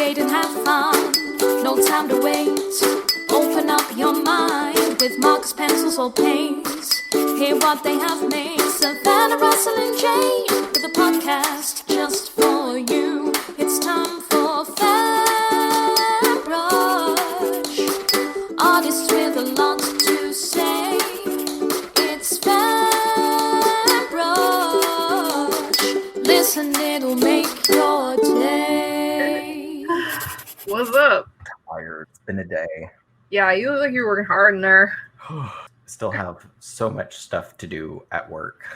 Celebrate and have fun. No time to wait. Open up your mind with markers, pencils, or paints. Hear what they have made. Savannah, Russell, and Jane with a podcast just for you. It's time for FanBrush. Artists with a lot to say. It's FanBrush. Listen, it'll make your day. What's up? Tired. It's been a day. Yeah, you look like you're working hard in there. Still have so much stuff to do at work.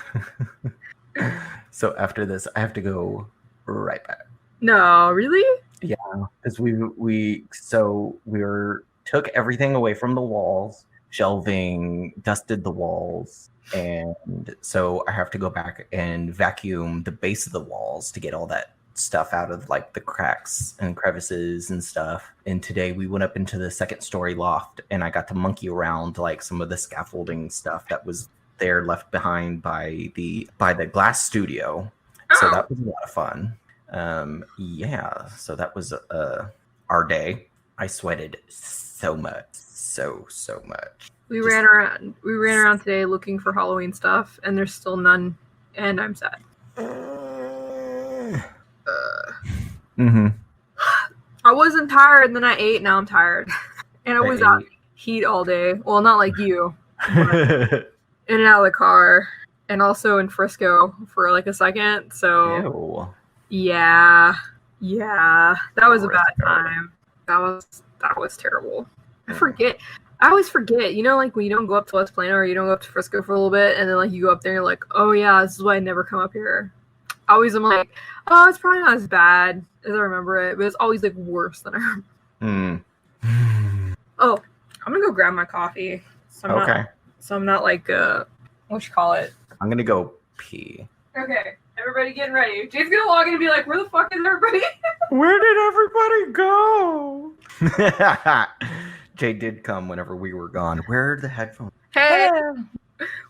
So after this, I have to go right back. No, really? Yeah, because we took everything away from the walls, shelving, dusted the walls, and so I have to go back and vacuum the base of the walls to get all that stuff out of like the cracks and crevices and stuff. And today we went up into the second story loft and I got to monkey around like some of the scaffolding stuff that was there left behind by the glass studio. So that was a lot of fun. Yeah, so that was our day. I sweated so much. So much. We ran around today looking for Halloween stuff, and there's still none, and I'm sad. I wasn't tired, and then I ate. Now I'm tired, and I was out in heat all day. Well, not like you, but in and out of the car, and also in Frisco for like a second. So yeah, that was a bad time. That was terrible. I always forget. You know, like when you don't go up to West Plano or you don't go up to Frisco for a little bit, and then like you go up there, and you're like, oh yeah, this is why I never come up here. Always I'm like, oh, it's probably not as bad as I remember it, but it's always like worse than I remember. Oh, I'm gonna go grab my coffee. So I'm not like what you call it? I'm gonna go pee. Okay, everybody getting ready. Jade's gonna log in and be like, where the fuck is everybody? Where did everybody go? Jade did come whenever we were gone. Where are the headphones? Hey.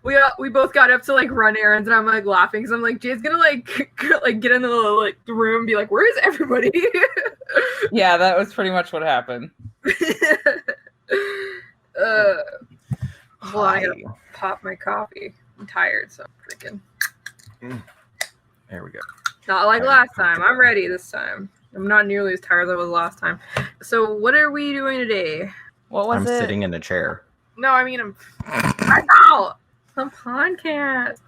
We both got up to like run errands, and I'm like laughing because I'm like, Jade's gonna like get in the like the room and be like, where is everybody? Yeah, that was pretty much what happened. Well, I gotta pop my coffee. I'm tired, so I'm freaking. There we go. Not like last time. I'm ready this time. I'm not nearly as tired as I was last time. So what are we doing today? What was I'm sitting in a chair. No, I mean I'm out. Some podcast.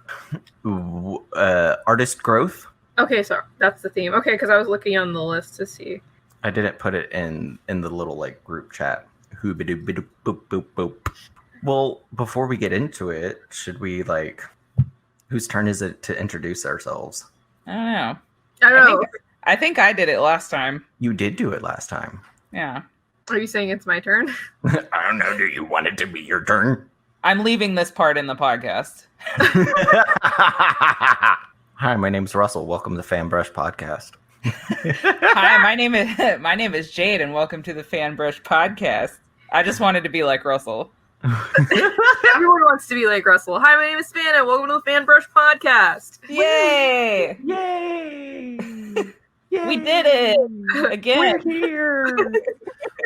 Artist growth. Okay, so that's the theme. Okay, because I was looking on the list to see. I didn't put it in the little like group chat. Boop boop boop. Well, before we get into it, should we like? Whose turn is it to introduce ourselves? I don't know. I think I did it last time. You did do it last time. Yeah. Are you saying it's my turn? I don't know. Do you want it to be your turn? I'm leaving this part in the podcast. Hi, my name's Russell. Welcome to the FanBrush podcast. Hi, my name is Jade, and welcome to the FanBrush podcast. I just wanted to be like Russell. Everyone wants to be like Russell. Hi, my name is Savannah. Welcome to the FanBrush podcast. Yay! Yay! Yay! We did it again. We're here.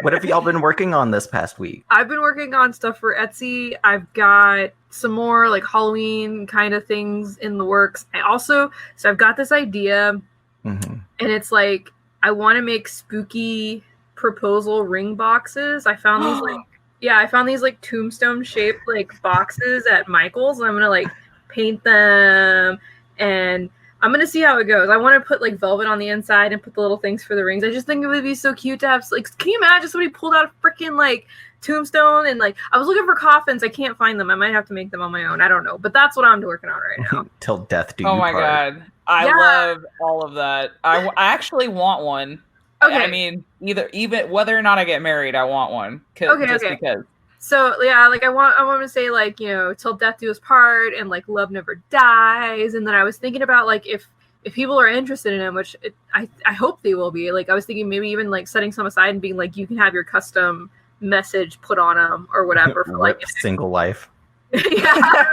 What have y'all been working on this past week? I've been working on stuff for Etsy. I've got some more like Halloween kind of things in the works. So I've got this idea, and it's like I want to make spooky proposal ring boxes. I found these like tombstone shaped like boxes at Michael's, and I'm gonna like paint them, and I'm gonna see how it goes. I want to put like velvet on the inside and put the little things for the rings. I just think it would be so cute to have like. Can you imagine somebody pulled out a freaking like tombstone and like I was looking for coffins. I can't find them. I might have to make them on my own. I don't know, but that's what I'm working on right now. Till death do you part. Oh my god, I love all of that. I actually want one. Okay. I mean, even whether or not I get married, I want one. Because. So yeah, like I want to say like, you know, till death do us part, and like love never dies. And then I was thinking about like if people are interested in them, which I hope they will be. Like I was thinking maybe even like setting some aside and being like, you can have your custom message put on them or whatever for like single life. Yeah.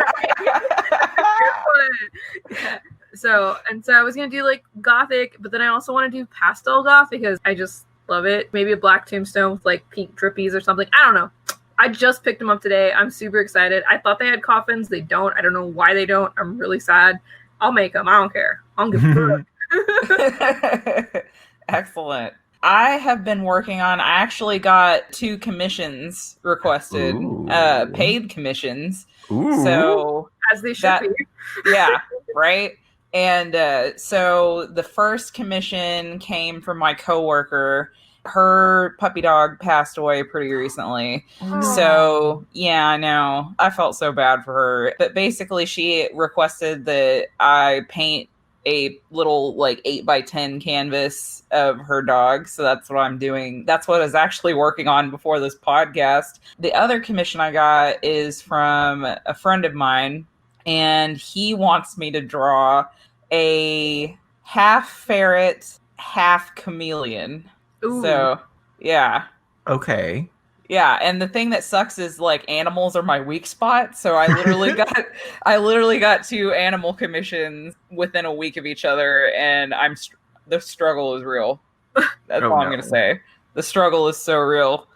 So I was gonna do like gothic, but then I also want to do pastel goth because I just Love it. Maybe a black tombstone with like pink drippies or something. I don't know. I just picked them up today. I'm super excited. I thought they had coffins. They don't. I don't know why they don't. I'm really sad. I'll make them. I don't care. I don't give a fuck. Excellent. I have been working on, I actually got 2 commissions requested, paid commissions. Ooh. So As they should be. Yeah, right? And so the first commission came from my coworker. Her puppy dog passed away pretty recently. So, yeah, I know. I felt so bad for her. But basically, she requested that I paint a little, like, 8x10 canvas of her dog. So that's what I'm doing. That's what I was actually working on before this podcast. The other commission I got is from a friend of mine, and he wants me to draw a half ferret, half chameleon. Ooh. So, yeah. Okay. Yeah, and the thing that sucks is like animals are my weak spot. So I literally got 2 animal commissions within a week of each other, and the struggle is real. That's all I'm gonna say. The struggle is so real.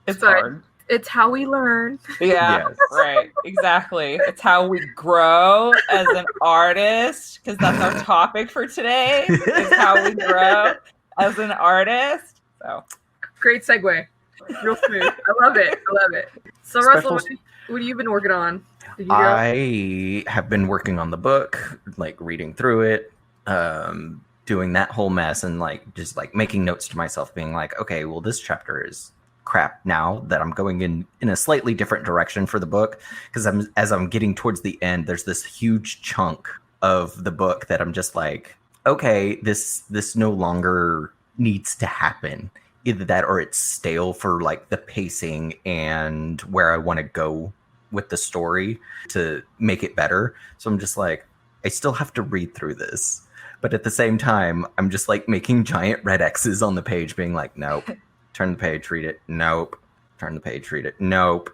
It's hard. It's how we learn. Yeah, yes. Right. Exactly. It's how we grow as an artist, because that's our topic for today, is how we grow as an artist. So, great segue. Real smooth. I love it. So, Russell, what have you been working on? I have been working on the book, like reading through it, doing that whole mess, and like just like making notes to myself, being like, okay, well, this chapter is crap now that I'm going in a slightly different direction for the book, because as I'm getting towards the end, there's this huge chunk of the book that I'm just like, okay, this no longer needs to happen. Either that or it's stale for like the pacing and where I want to go with the story to make it better. So I'm just like, I still have to read through this, but at the same time, I'm just like making giant red X's on the page, being like, nope. Turn the page, read it. Nope. Turn the page, read it. Nope.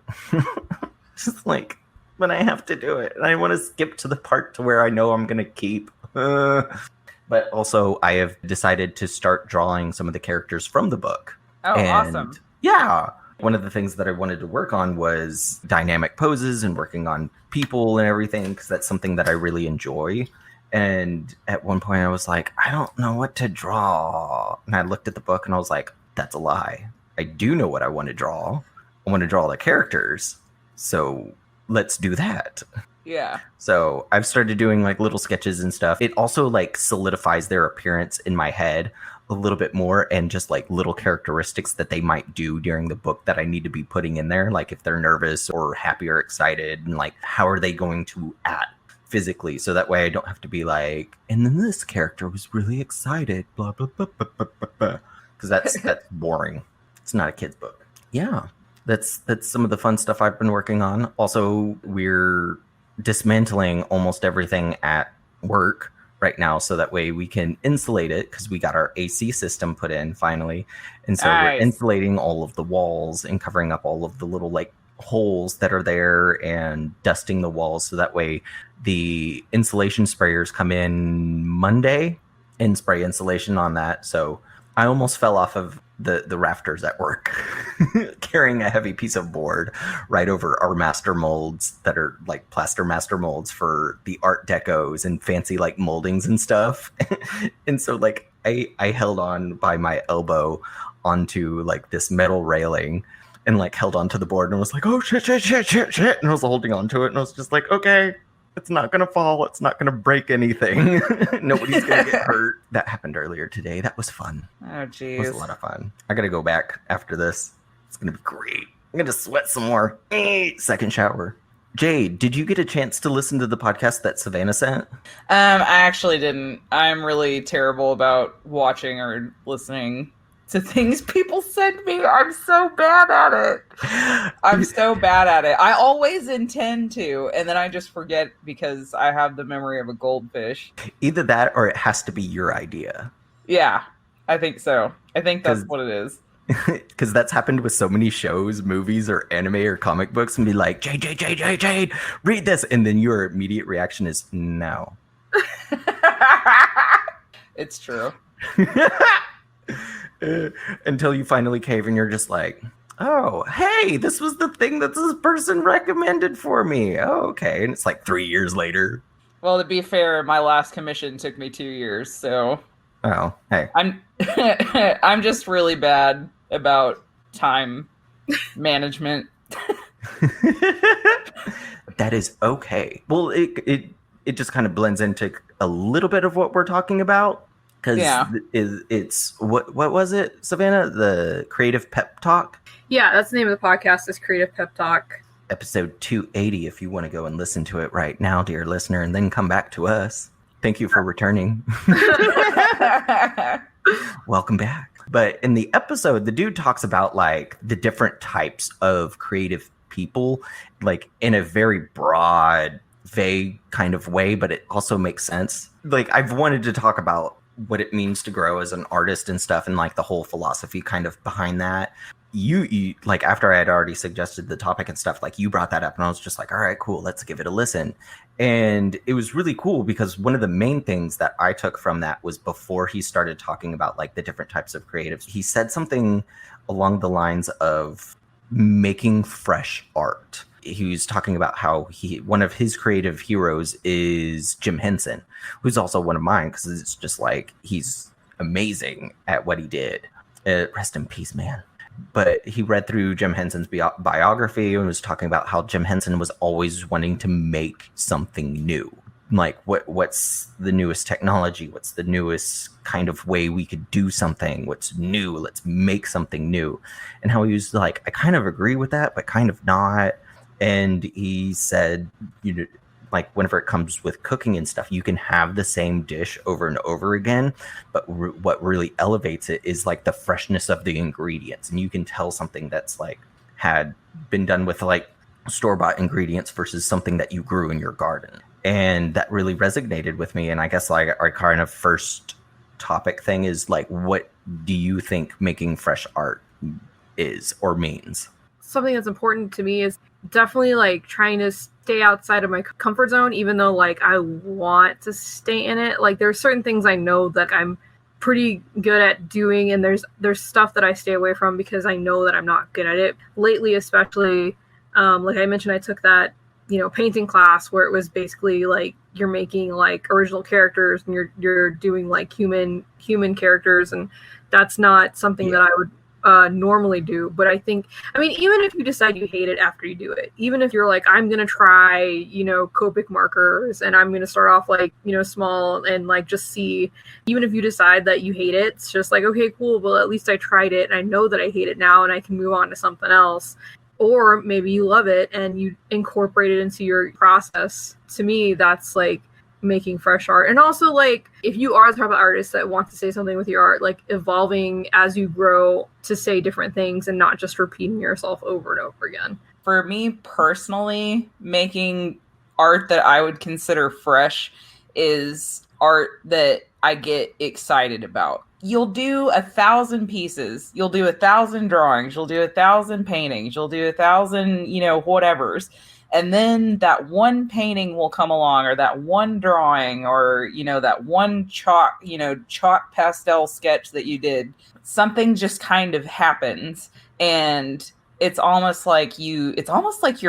Just like, but I have to do it. And I want to skip to the part to where I know I'm going to keep. But also, I have decided to start drawing some of the characters from the book. Oh, awesome. Yeah. One of the things that I wanted to work on was dynamic poses and working on people and everything, because that's something that I really enjoy. And at one point, I was like, I don't know what to draw. And I looked at the book and I was like, that's a lie. I do know what I want to draw. I want to draw the characters. So let's do that. Yeah. So I've started doing like little sketches and stuff. It also like solidifies their appearance in my head a little bit more, and just like little characteristics that they might do during the book that I need to be putting in there. Like if they're nervous or happy or excited, and like how are they going to act physically, so that way I don't have to be like, and then this character was really excited, blah, blah, blah, blah, blah, blah, blah. Because that's boring. It's not a kid's book. Yeah, that's some of the fun stuff I've been working on. Also, we're dismantling almost everything at work right now, so that way we can insulate it, because we got our AC system put in finally. And so We're insulating all of the walls and covering up all of the little like holes that are there and dusting the walls, so that way the insulation sprayers come in Monday and spray insulation on that. So I almost fell off of the rafters at work carrying a heavy piece of board right over our master molds that are like plaster master molds for the art decos and fancy like moldings and stuff. And so like I held on by my elbow onto like this metal railing and like held onto the board and was like, oh shit. And I was holding onto it and I was just like, okay, it's not going to fall. It's not going to break anything. Nobody's going to get hurt. That happened earlier today. That was fun. Oh, geez. It was a lot of fun. I got to go back after this. It's going to be great. I'm going to sweat some more. Second shower. Jade, did you get a chance to listen to the podcast that Savannah sent? I actually didn't. I'm really terrible about watching or listening to things people send me. I'm so bad at it. I always intend to, and then I just forget because I have the memory of a goldfish. Either that or it has to be your idea. Yeah, I think so. I think that's what it is. Because that's happened with so many shows, movies, or anime or comic books, and be like, Jade, read this. And then your immediate reaction is no. It's true. Until you finally cave and you're just like, oh, hey, this was the thing that this person recommended for me. Oh, okay. And it's like 3 years later. Well, to be fair, my last commission took me 2 years, so Oh, hey. I'm I'm just really bad about time management. That is okay. Well, it just kind of blends into a little bit of what we're talking about. Because it's what was it, Savannah? The Creative Pep Talk? Yeah, that's the name of the podcast, is Creative Pep Talk. Episode 280, if you want to go and listen to it right now, dear listener, and then come back to us. Thank you for returning. Welcome back. But in the episode, the dude talks about like the different types of creative people, like in a very broad, vague kind of way, but it also makes sense. Like I've wanted to talk about what it means to grow as an artist and stuff, and like the whole philosophy kind of behind that. You like, after I had already suggested the topic and stuff, like you brought that up and I was just like, all right, cool, let's give it a listen. And it was really cool because one of the main things that I took from that was before he started talking about like the different types of creatives, he said something along the lines of making fresh art. He was talking about how one of his creative heroes is Jim Henson, who's also one of mine, because it's just like he's amazing at what he did. Rest in peace, man. But he read through Jim Henson's biography and was talking about how Jim Henson was always wanting to make something new. Like what's the newest technology? What's the newest kind of way we could do something? What's new? Let's make something new. And how he was like, I kind of agree with that, but kind of not. And he said, you know, like whenever it comes with cooking and stuff, you can have the same dish over and over again, but what really elevates it is like the freshness of the ingredients. And you can tell something that's like had been done with like store-bought ingredients versus something that you grew in your garden. And that really resonated with me. And I guess like our kind of first topic thing is like, what do you think making fresh art is or means? Something that's important to me is definitely like trying to stay outside of my comfort zone, even though like I want to stay in it. Like there's certain things I know that I'm pretty good at doing, and there's stuff that I stay away from because I know that I'm not good at it. Lately, especially, like I mentioned, I took that, you know, painting class where it was basically like you're making like original characters and you're doing like human characters, and that's not something that I would normally do. But I mean, even if you decide you hate it after you do it, even if you're like, I'm gonna try, you know, Copic markers and I'm gonna start off like, you know, small and like just see, even if you decide that you hate it, it's just like, okay, cool, well at least I tried it and I know that I hate it now and I can move on to something else. Or maybe you love it and you incorporate it into your process. To me, that's like making fresh art. And also, like, if you are the type of artist that wants to say something with your art, like evolving as you grow to say different things and not just repeating yourself over and over again. For me personally, making art that I would consider fresh is art that I get excited about. You'll do 1,000 pieces, you'll do 1,000 drawings, you'll do 1,000 paintings, you'll do 1,000, you know, whatevers. And then that one painting will come along, or that one drawing, or, you know, that one chalk pastel sketch that you did. Something just kind of happens, and it's almost like you're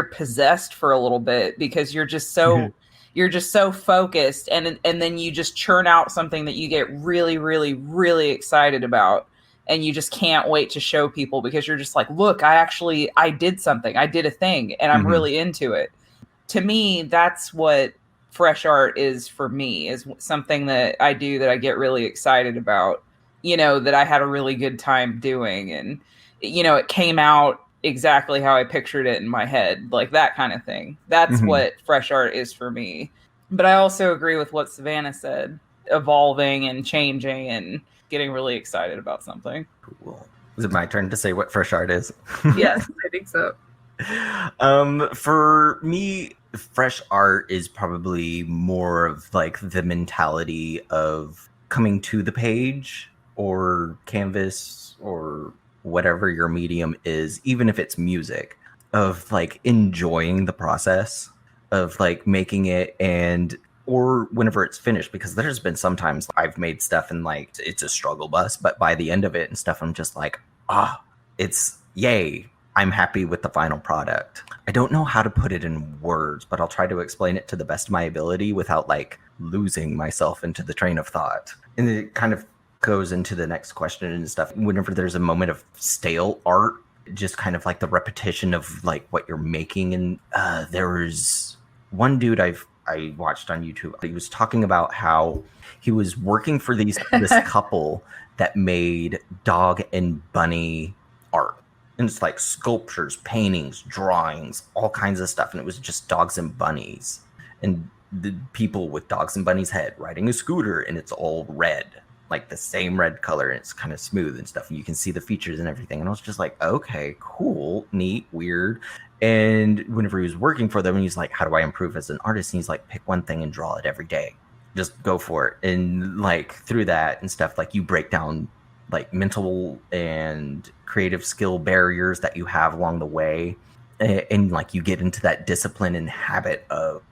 possessed for a little bit because you're just so you're just so focused, and then you just churn out something that you get really, really, really excited about. And you just can't wait to show people because you're just like, look, I did something. I did a thing and I'm really into it. To me, that's what fresh art is for me, is something that I do that I get really excited about, you know, that I had a really good time doing. And, you know, it came out exactly how I pictured it in my head, like that kind of thing. That's what fresh art is for me. But I also agree with what Savannah said, evolving and changing and getting really excited about something. Cool. Is it my turn to say what fresh art is? Yes, I think so. For me, fresh art is probably more of like the mentality of coming to the page or canvas or whatever your medium is, even if it's music, of like enjoying the process of like making it and or whenever it's finished, because there's been sometimes I've made stuff and like it's a struggle bus, but by the end of it and stuff, I'm just like, it's yay. I'm happy with the final product. I don't know how to put it in words, but I'll try to explain it to the best of my ability without like losing myself into the train of thought. And it kind of goes into the next question and stuff. Whenever there's a moment of stale art, just kind of like the repetition of like what you're making. And there was one dude I watched on YouTube. He was talking about how he was working for this couple that made dog and bunny art. And it's like sculptures, paintings, drawings, all kinds of stuff. And it was just dogs and bunnies. And the people with dogs and bunnies' head riding a scooter, and it's all red, like the same red color, and it's kind of smooth and stuff. And you can see the features and everything. And I was just like, okay, cool, neat, weird. And whenever he was working for them, and he's like, how do I improve as an artist? And he's like, pick one thing and draw it every day. Just go for it. And like through that and stuff, like you break down like mental and creative skill barriers that you have along the way. And like you get into that discipline and habit of,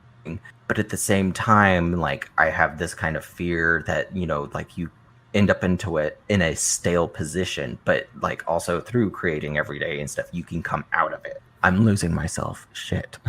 but at the same time, like I have this kind of fear that, you know, like you end up into it in a stale position, but like also through creating every day and stuff, you can come out of it. I'm losing myself. Shit.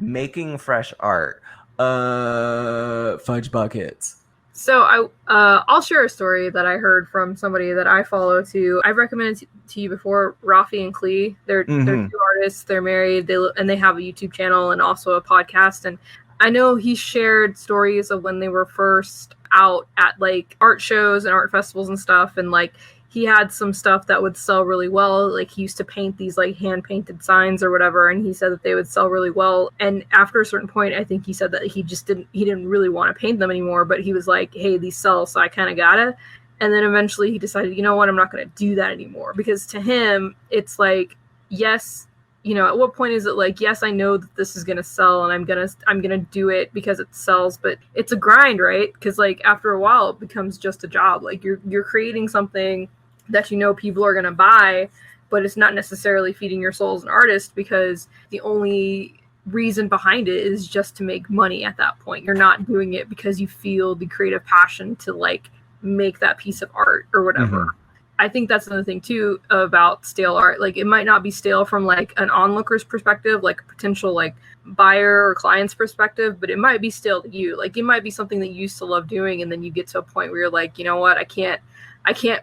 Making fresh art. Fudge buckets. So I'll share a story that I heard from somebody that I follow too. I've recommended to you before, Rafi and Klee. They're two artists. They're married. They have a YouTube channel and also a podcast. And I know he shared stories of when they were first out at like art shows and art festivals and stuff. And like he had some stuff that would sell really well. Like he used to paint these like hand painted signs or whatever. And he said that they would sell really well. And after a certain point, I think he said that he didn't really want to paint them anymore, but he was like, hey, these sell, so I kind of gotta. And then eventually he decided, you know what, I'm not going to do that anymore. Because to him, it's like, yes, you know, at what point is it like, yes, I know that this is going to sell and I'm going to do it because it sells, but it's a grind, right? Because like after a while it becomes just a job. Like you're creating something that you know people are going to buy, but it's not necessarily feeding your soul as an artist, because the only reason behind it is just to make money at that point. You're not doing it because you feel the creative passion to like make that piece of art or whatever. Mm-hmm. I think that's another thing too about stale art. Like it might not be stale from like an onlooker's perspective, like a potential like buyer or client's perspective, but it might be stale to you. Like it might be something that you used to love doing, and then you get to a point where you're like, you know what, I can't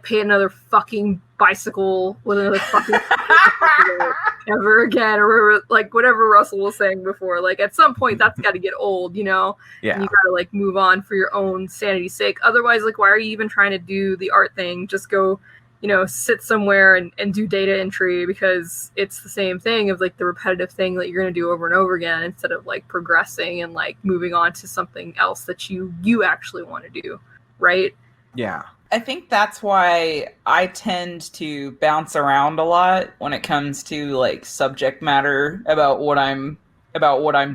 pay another fucking bicycle with another fucking ever again, or like whatever Russell was saying before. Like at some point that's got to get old, you know? Yeah. And you got to like move on for your own sanity's sake. Otherwise, like, why are you even trying to do the art thing? Just go, you know, sit somewhere and do data entry, because it's the same thing of like the repetitive thing that you're going to do over and over again, instead of like progressing and like moving on to something else that you actually want to do. Right. Yeah. I think that's why I tend to bounce around a lot when it comes to like subject matter about what I'm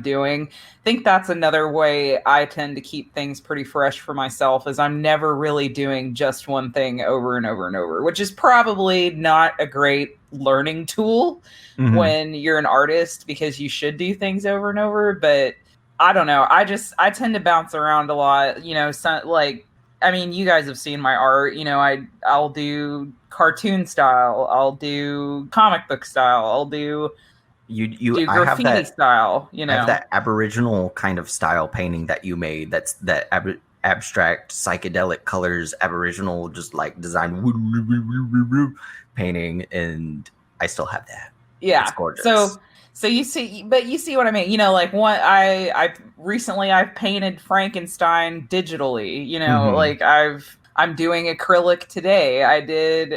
doing. I think that's another way I tend to keep things pretty fresh for myself, is I'm never really doing just one thing over and over and over, which is probably not a great learning tool when you're an artist, because you should do things over and over. But I don't know. I tend to bounce around a lot, you know, like, I mean, you guys have seen my art, you know, I'll do cartoon style, I'll do comic book style, I'll do graffiti style, you know. I have that Aboriginal kind of style painting that you made, that's that abstract psychedelic colors, Aboriginal just like design painting, and I still have that. Yeah. It's gorgeous. So you see what I mean? You know, like I've painted Frankenstein digitally, you know, like I'm doing acrylic today. I did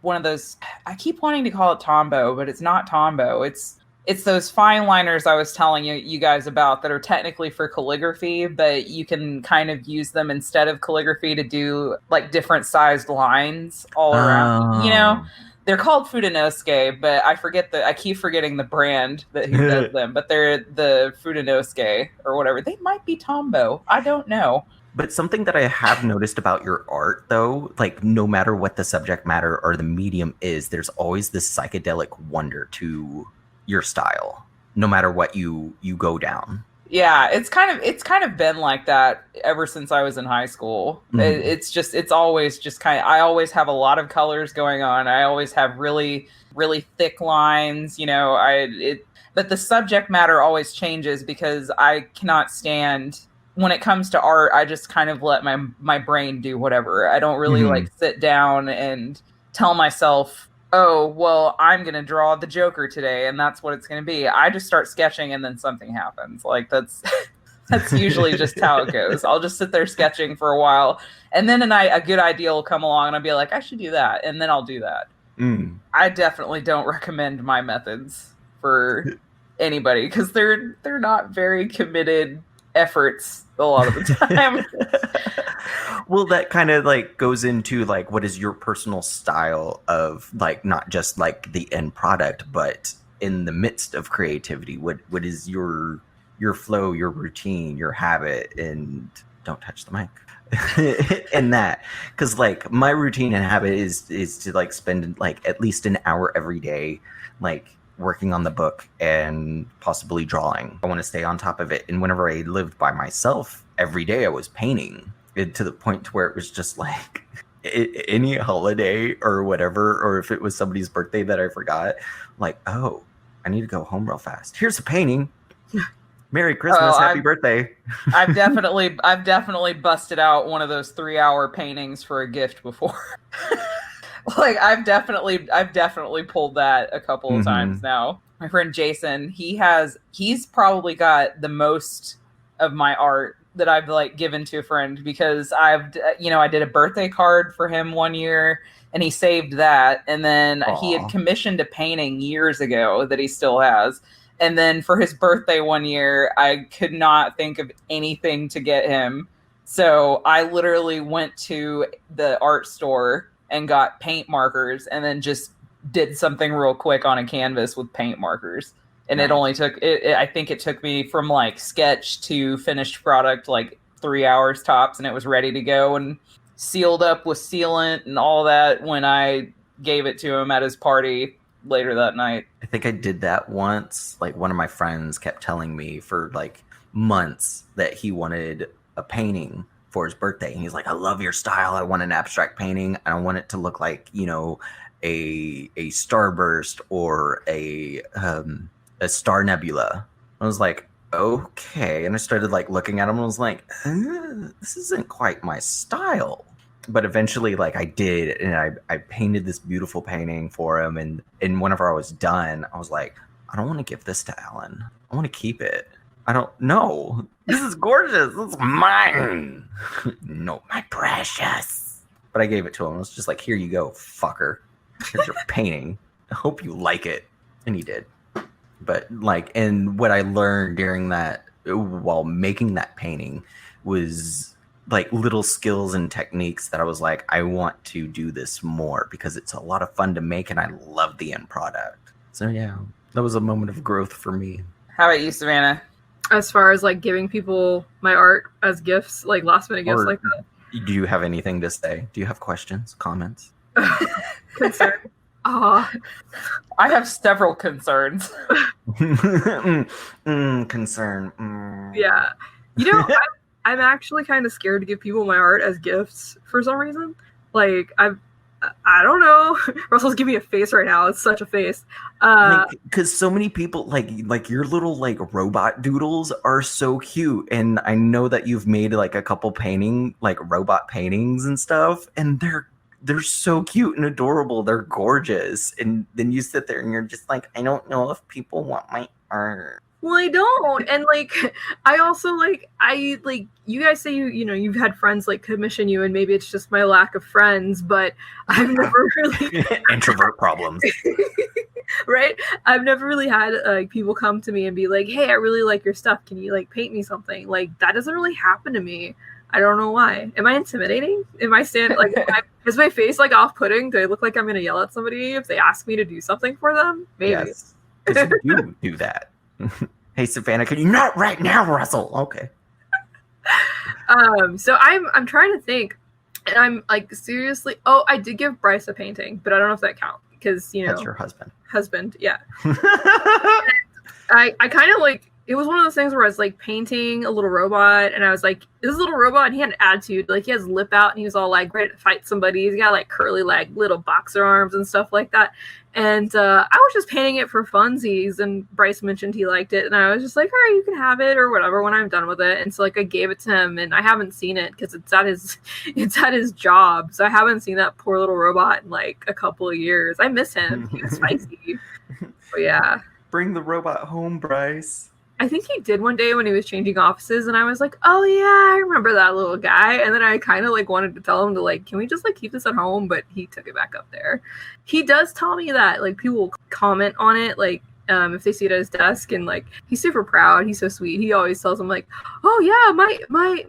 one of those, I keep wanting to call it Tombow, but it's not Tombow. It's those fine liners I was telling you guys about that are technically for calligraphy, but you can kind of use them instead of calligraphy to do like different sized lines all around, you know? They're called Fudenosuke, but I keep forgetting the brand who does them, but they're the Fudenosuke or whatever. They might be Tombow. I don't know. But something that I have noticed about your art, though, like no matter what the subject matter or the medium is, there's always this psychedelic wonder to your style, no matter what you go down. Yeah, it's kind of been like that ever since I was in high school. It's always just I always have a lot of colors going on. I always have really really thick lines, but the subject matter always changes because I cannot stand when it comes to art. I just kind of let my brain do whatever. I don't really like sit down and tell myself, oh, well, I'm going to draw the Joker today, and that's what it's going to be. I just start sketching, and then something happens. Like, that's usually just how it goes. I'll just sit there sketching for a while, and then a good idea will come along, and I'll be like, I should do that, and then I'll do that. I definitely don't recommend my methods for anybody, because they're not very committed efforts a lot of the time. Well, that kind of like goes into like, what is your personal style of like, not just like the end product, but in the midst of creativity? What is your flow, your routine, your habit? And don't touch the mic. And that, because like my routine and habit is to like spend like at least an hour every day, like working on the book and possibly drawing. I want to stay on top of it. And whenever I lived by myself, every day I was painting it to the point to where it was just like any holiday or whatever, or if it was somebody's birthday that I forgot, like, oh, I need to go home real fast. Here's a painting. Merry Christmas, happy birthday. I've definitely busted out one of those 3-hour paintings for a gift before. Like I've definitely pulled that a couple of times now. My friend Jason, he's probably got the most of my art that I've like given to a friend, because I did a birthday card for him one year and he saved that, and then he had commissioned a painting years ago that he still has. And then for his birthday one year, I could not think of anything to get him. So I literally went to the art store and got paint markers and then just did something real quick on a canvas with paint markers. And nice. It only took, I think it took me from like sketch to finished product, like 3 hours tops. And it was ready to go and sealed up with sealant and all that when I gave it to him at his party later that night. I think I did that once. Like one of my friends kept telling me for like months that he wanted a painting for his birthday. And he's like, I love your style. I want an abstract painting. I want it to look like, a starburst or a star nebula. I was like, okay. And I started like looking at him and was like, this isn't quite my style. But eventually, like I did, and I painted this beautiful painting for him. And whenever I was done, I was like, I don't want to give this to Alan. I want to keep it. I don't know. This is gorgeous. This is mine. No, my precious. But I gave it to him. I was just like, here you go, fucker. Here's your painting. I hope you like it. And he did. But like, and what I learned during that, while making that painting, was like little skills and techniques that I was like, I want to do this more because it's a lot of fun to make and I love the end product. So yeah, that was a moment of growth for me. How about you, Savannah? As far as like giving people my art as gifts, like last minute gifts like that. Do you have anything to say? Do you have questions, comments? Concern. I have several concerns. Concern. Yeah. I'm actually kind of scared to give people my art as gifts for some reason. Like, I don't know. Russell's giving me a face right now. It's such a face. Because so many people, like your little, like, robot doodles are so cute. And I know that you've made, like, a couple robot paintings and stuff. And they're so cute and adorable. They're gorgeous. And then you sit there and you're just like, I don't know if people want my art. Well, I don't. And like, I also you guys say you've had friends like commission you, and maybe it's just my lack of friends, but I've never really introvert problems. Right? I've never really had like people come to me and be like, hey, I really like your stuff. Can you like paint me something? Like that doesn't really happen to me. I don't know why. Am I intimidating? Am I is my face like off-putting? Do I look like I'm gonna yell at somebody if they ask me to do something for them? Maybe. Yes, because you do that. Hey, Savannah, can you not right now, Russell? Okay. So I'm trying to think, and I'm like seriously. Oh, I did give Bryce a painting, but I don't know if that counts because that's your husband. Husband, yeah. I kind of like it was one of those things where I was like painting a little robot, and I was like, this little robot, and he had an attitude. Like, he has lip out, and he was all like ready to fight somebody. He's got like curly, like little boxer arms and stuff like that. And I was just painting it for funsies, and Bryce mentioned he liked it, and I was just like, all right, you can have it or whatever when I'm done with it. And so like I gave it to him, and I haven't seen it because it's at his job, so I haven't seen that poor little robot in like a couple of years. I miss him. He was spicy. But yeah, Bring the robot home, Bryce. I think he did one day when he was changing offices, and I was like, oh yeah, I remember that little guy. And then I kind of like wanted to tell him to like, can we just like keep this at home? But he took it back up there. He does tell me that like people will comment on it, like if they see it at his desk, and like he's super proud. He's so sweet. He always tells them like, oh yeah, my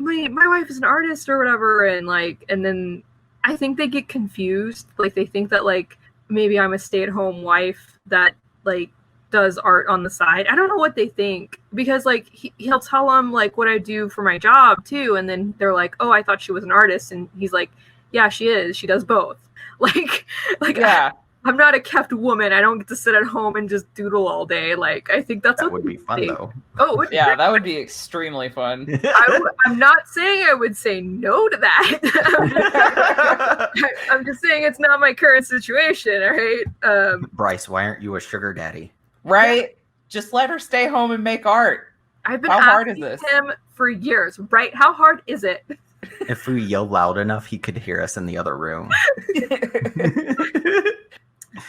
wife is an artist or whatever. And like, and then I think they get confused. Like they think that like maybe I'm a stay-at-home wife that like does art on the side. I don't know what they think, because like he'll tell them like what I do for my job too, and then they're like, oh, I thought she was an artist, and he's like, yeah, she is, she does both. like Yeah. I'm not a kept woman. I don't get to sit at home and just doodle all day. Like I think that's That what would be fun though. Oh, it would be Yeah, great. that would be extremely fun. I'm not saying I would say no to that. I'm just saying it's not my current situation, all right? Bryce, why aren't you a sugar daddy? Right? Just let her stay home and make art. I've been How hard is asking this? him for years, right? How hard is it? If we yell loud enough, he could hear us in the other room.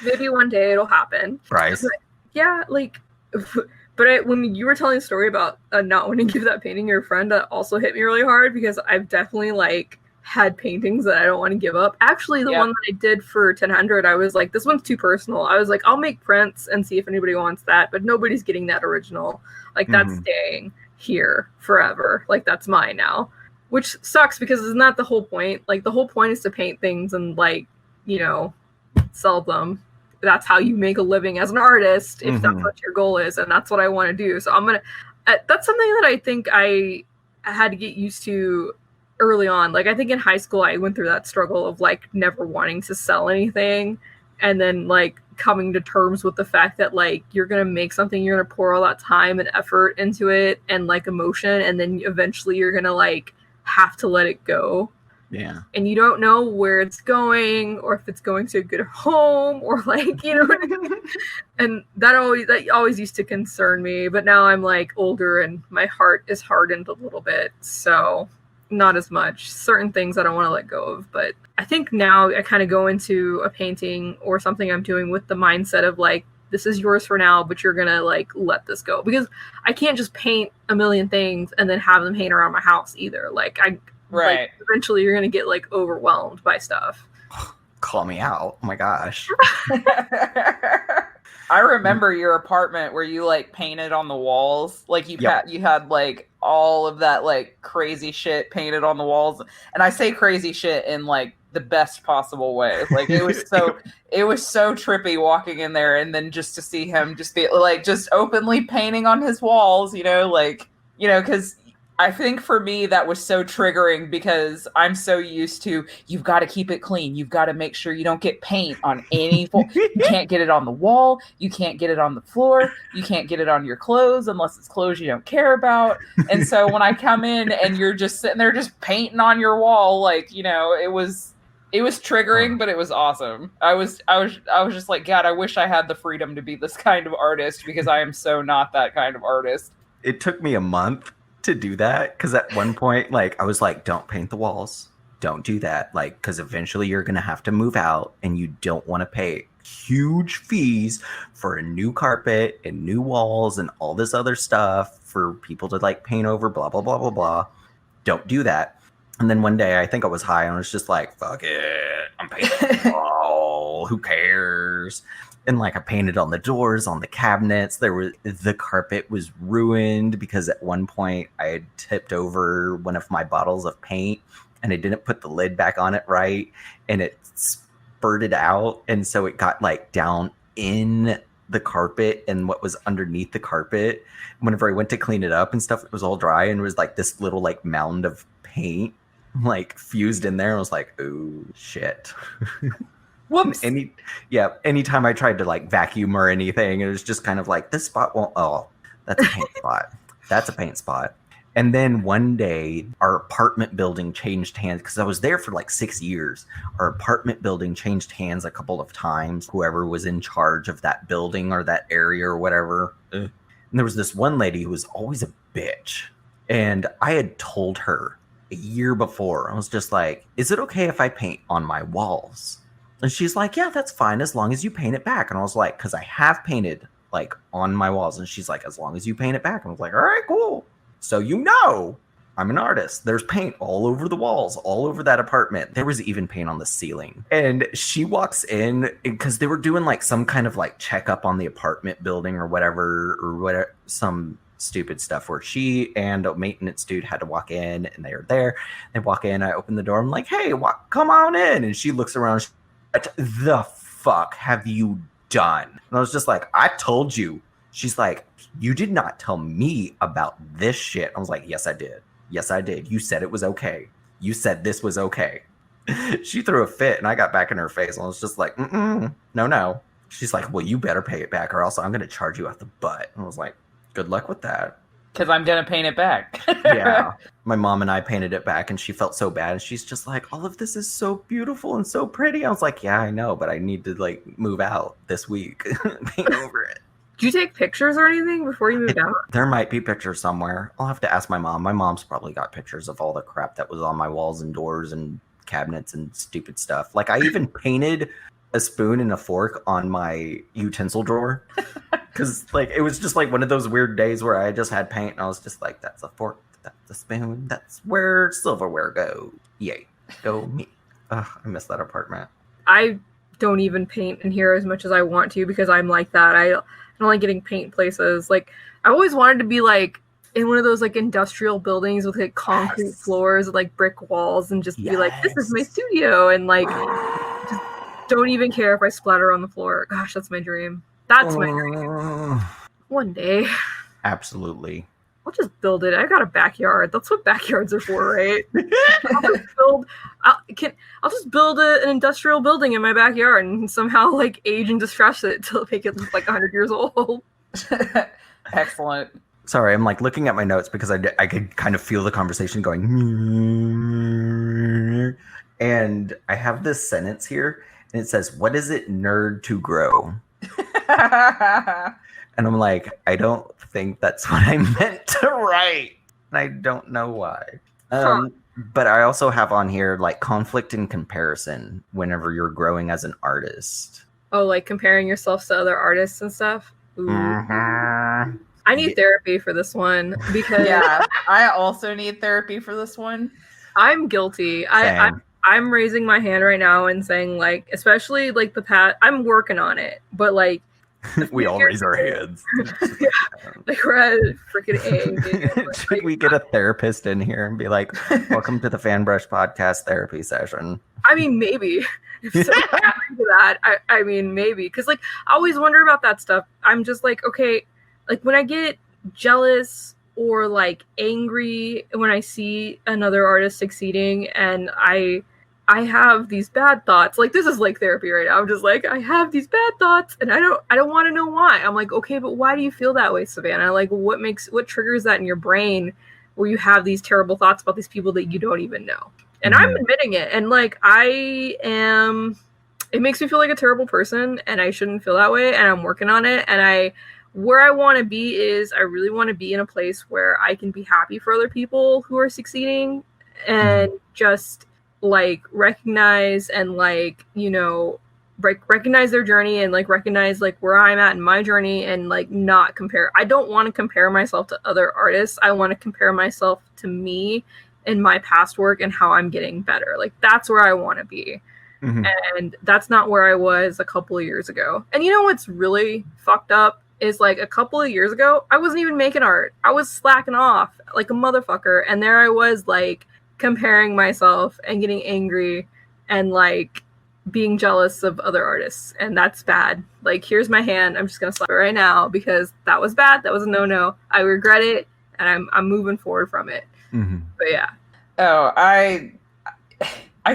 Maybe one day it'll happen. Bryce. Yeah, like, but when you were telling the story about not wanting to give that painting to your friend, that also hit me really hard, because I've definitely like had paintings that I don't want to give up. Actually, the one that I did for 1000, I was like, this one's too personal. I was like, I'll make prints and see if anybody wants that, but nobody's getting that original. Like that's staying here forever. Like that's mine now, which sucks, because isn't that the whole point? Like the whole point is to paint things and like, you know, sell them. That's how you make a living as an artist, if that's what your goal is, and that's what I want to do. So I'm gonna that's something that I think I had to get used to early on. Like I think in high school I went through that struggle of like never wanting to sell anything, and then like coming to terms with the fact that like you're gonna make something, you're gonna pour all that time and effort into it and like emotion, and then eventually you're gonna like have to let it go. Yeah. And you don't know where it's going, or if it's going to a good home, or like, you know what I mean? And that always used to concern me. But now I'm like older and my heart is hardened a little bit. So not as much. Certain things I don't want to let go of. But I think now I kind of go into a painting or something I'm doing with the mindset of like, this is yours for now, but you're gonna like let this go, because I can't just paint a million things and then have them hang around my house either. Like Right. like, eventually you're gonna get like overwhelmed by stuff. Call me out. Oh my gosh. I remember your apartment where you like painted on the walls. Like you had like all of that like crazy shit painted on the walls. And I say crazy shit in like the best possible way. Like it was so trippy walking in there, and then just to see him just be like just openly painting on his walls, you know, like, you know, because I think for me that was so triggering, because I'm so used to, you've got to keep it clean. You've got to make sure you don't get paint on any you can't get it on the wall. You can't get it on the floor. You can't get it on your clothes unless it's clothes you don't care about. And so when I come in and you're just sitting there just painting on your wall, like, you know, it was triggering, but it was awesome. I was just like, God, I wish I had the freedom to be this kind of artist, because I am so not that kind of artist. It took me a month to do that, because at one point, like, I was like, don't paint the walls, don't do that, like, because eventually you're gonna have to move out, and you don't want to pay huge fees for a new carpet and new walls and all this other stuff for people to like paint over, blah blah blah blah blah. Don't do that. And then one day I think I was high and I was just like, fuck it, I'm painting the wall, who cares? And like I painted on the doors, on the cabinets. The carpet was ruined because at one point I had tipped over one of my bottles of paint and I didn't put the lid back on it right, and it spurted out, and so it got like down in the carpet and what was underneath the carpet. Whenever I went to clean it up and stuff, it was all dry and it was like this little like mound of paint like fused in there. I was like, oh shit. Whoops. Anytime I tried to like vacuum or anything, it was just kind of like, this spot won't, oh, That's a paint spot. That's a paint spot. And then one day, our apartment building changed hands because I was there for like 6 years. Our apartment building changed hands a couple of times. Whoever was in charge of that building or that area or whatever. And there was this one lady who was always a bitch. And I had told her a year before, I was just like, is it okay if I paint on my walls? And she's like, yeah, that's fine as long as you paint it back. And I was like, because I have painted like on my walls. And she's like, as long as you paint it back. And I was like, all right, cool. So I'm an artist. There's paint all over the walls, all over that apartment. There was even paint on the ceiling. And she walks in because they were doing like some kind of like checkup on the apartment building or whatever, some stupid stuff where she and a maintenance dude had to walk in and they were there. They walk in, I open the door. I'm like, hey, come on in. And she looks around. What the fuck have you done? And I was just like, I told you. She's like, you did not tell me about this shit. I was like, yes, I did. Yes, I did. You said it was okay. You said this was okay. She threw a fit and I got back in her face. And I was just like, no. She's like, well, you better pay it back or else I'm going to charge you out the butt. And I was like, good luck with that. Because I'm going to paint it back. Yeah. My mom and I painted it back and she felt so bad. And she's just like, all of this is so beautiful and so pretty. I was like, yeah, I know, but I need to like move out this week. Paint over it. Did you take pictures or anything before you moved out? There might be pictures somewhere. I'll have to ask my mom. My mom's probably got pictures of all the crap that was on my walls and doors and cabinets and stupid stuff. Like I even painted a spoon and a fork on my utensil drawer because like it was just like one of those weird days where I just had paint and I was just like, that's a fork, that's a spoon, that's where silverware goes. Yay, go me. Ugh, I miss that apartment. I don't even paint in here as much as I want to because I'm like that. I don't like getting paint places. Like I always wanted to be like in one of those like industrial buildings with like concrete floors with like brick walls and just be like, this is my studio, and like just don't even care if I splatter on the floor. Gosh, that's my dream. That's my dream. One day. Absolutely. I'll just build it. I got a backyard. That's what backyards are for, right? I'll just build an industrial building in my backyard and somehow like age and distress it to make it look like 100 years old. Excellent. Sorry, I'm like looking at my notes because I could kind of feel the conversation going. And I have this sentence here and it says, what is it nerd to grow? And I'm like, I don't think that's what I meant to write. And I don't know why. But I also have on here like conflict and comparison whenever you're growing as an artist. Oh, like comparing yourself to other artists and stuff? Ooh. Mm-hmm. I need therapy for this one because yeah, I also need therapy for this one. I'm guilty. I'm raising my hand right now and saying like, especially like the past, I'm working on it, but like we all raise our hands. Yeah, like we're at freaking A. Should we get a therapist in here and be like, welcome to the Fanbrush Podcast therapy session? I mean, maybe. If someone's into that, I mean, maybe. Because, like, I always wonder about that stuff. I'm just like, okay, like, when I get jealous or, like, angry when I see another artist succeeding and I have these bad thoughts. Like, this is like therapy right now. I'm just like, I have these bad thoughts and I don't want to know why. I'm like, okay, but why do you feel that way, Savannah? Like, what triggers that in your brain where you have these terrible thoughts about these people that you don't even know? And I'm admitting it. And like, it makes me feel like a terrible person and I shouldn't feel that way. And I'm working on it. And where I want to be is I really want to be in a place where I can be happy for other people who are succeeding and just like recognize and like, you know, recognize their journey and like recognize like where I'm at in my journey and like not compare. I don't want to compare myself to other artists. I want to compare myself to me and my past work and how I'm getting better. Like that's where I want to be. Mm-hmm. And that's not where I was a couple of years ago. And you know what's really fucked up is like a couple of years ago, I wasn't even making art. I was slacking off like a motherfucker. And there I was like comparing myself and getting angry and like being jealous of other artists. And that's bad. Like, here's my hand. I'm just going to slap it right now because that was bad. That was a no-no. I regret it. And I'm moving forward from it. Mm-hmm. But yeah. Oh, I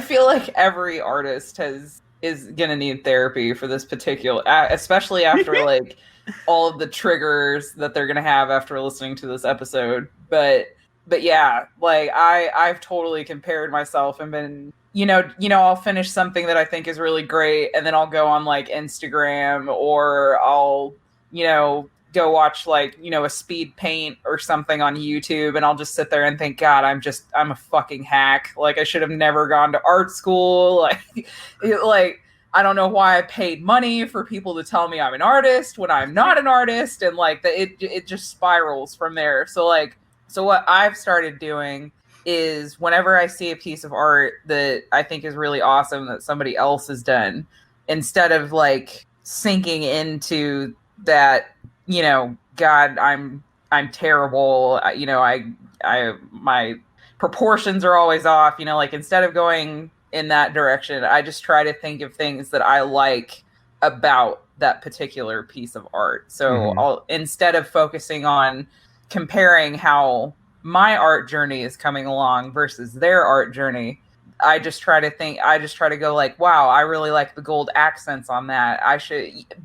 feel like every artist is gonna need therapy for this particular, especially after like all of the triggers that they're gonna have after listening to this episode. But yeah, like I've totally compared myself and been, I'll finish something that I think is really great, and then I'll go on like Instagram, or I'll, go watch like, a speed paint or something on YouTube, and I'll just sit there and think, God, I'm a fucking hack. Like I should have never gone to art school. Like I don't know why I paid money for people to tell me I'm an artist when I'm not an artist, and like it just spirals from there. So what I've started doing is whenever I see a piece of art that I think is really awesome that somebody else has done, instead of like sinking into that, God, I'm terrible. My proportions are always off, like instead of going in that direction, I just try to think of things that I like about that particular piece of art. So instead of focusing on comparing how my art journey is coming along versus their art journey, I just try to go like, wow, I really like the gold accents on that.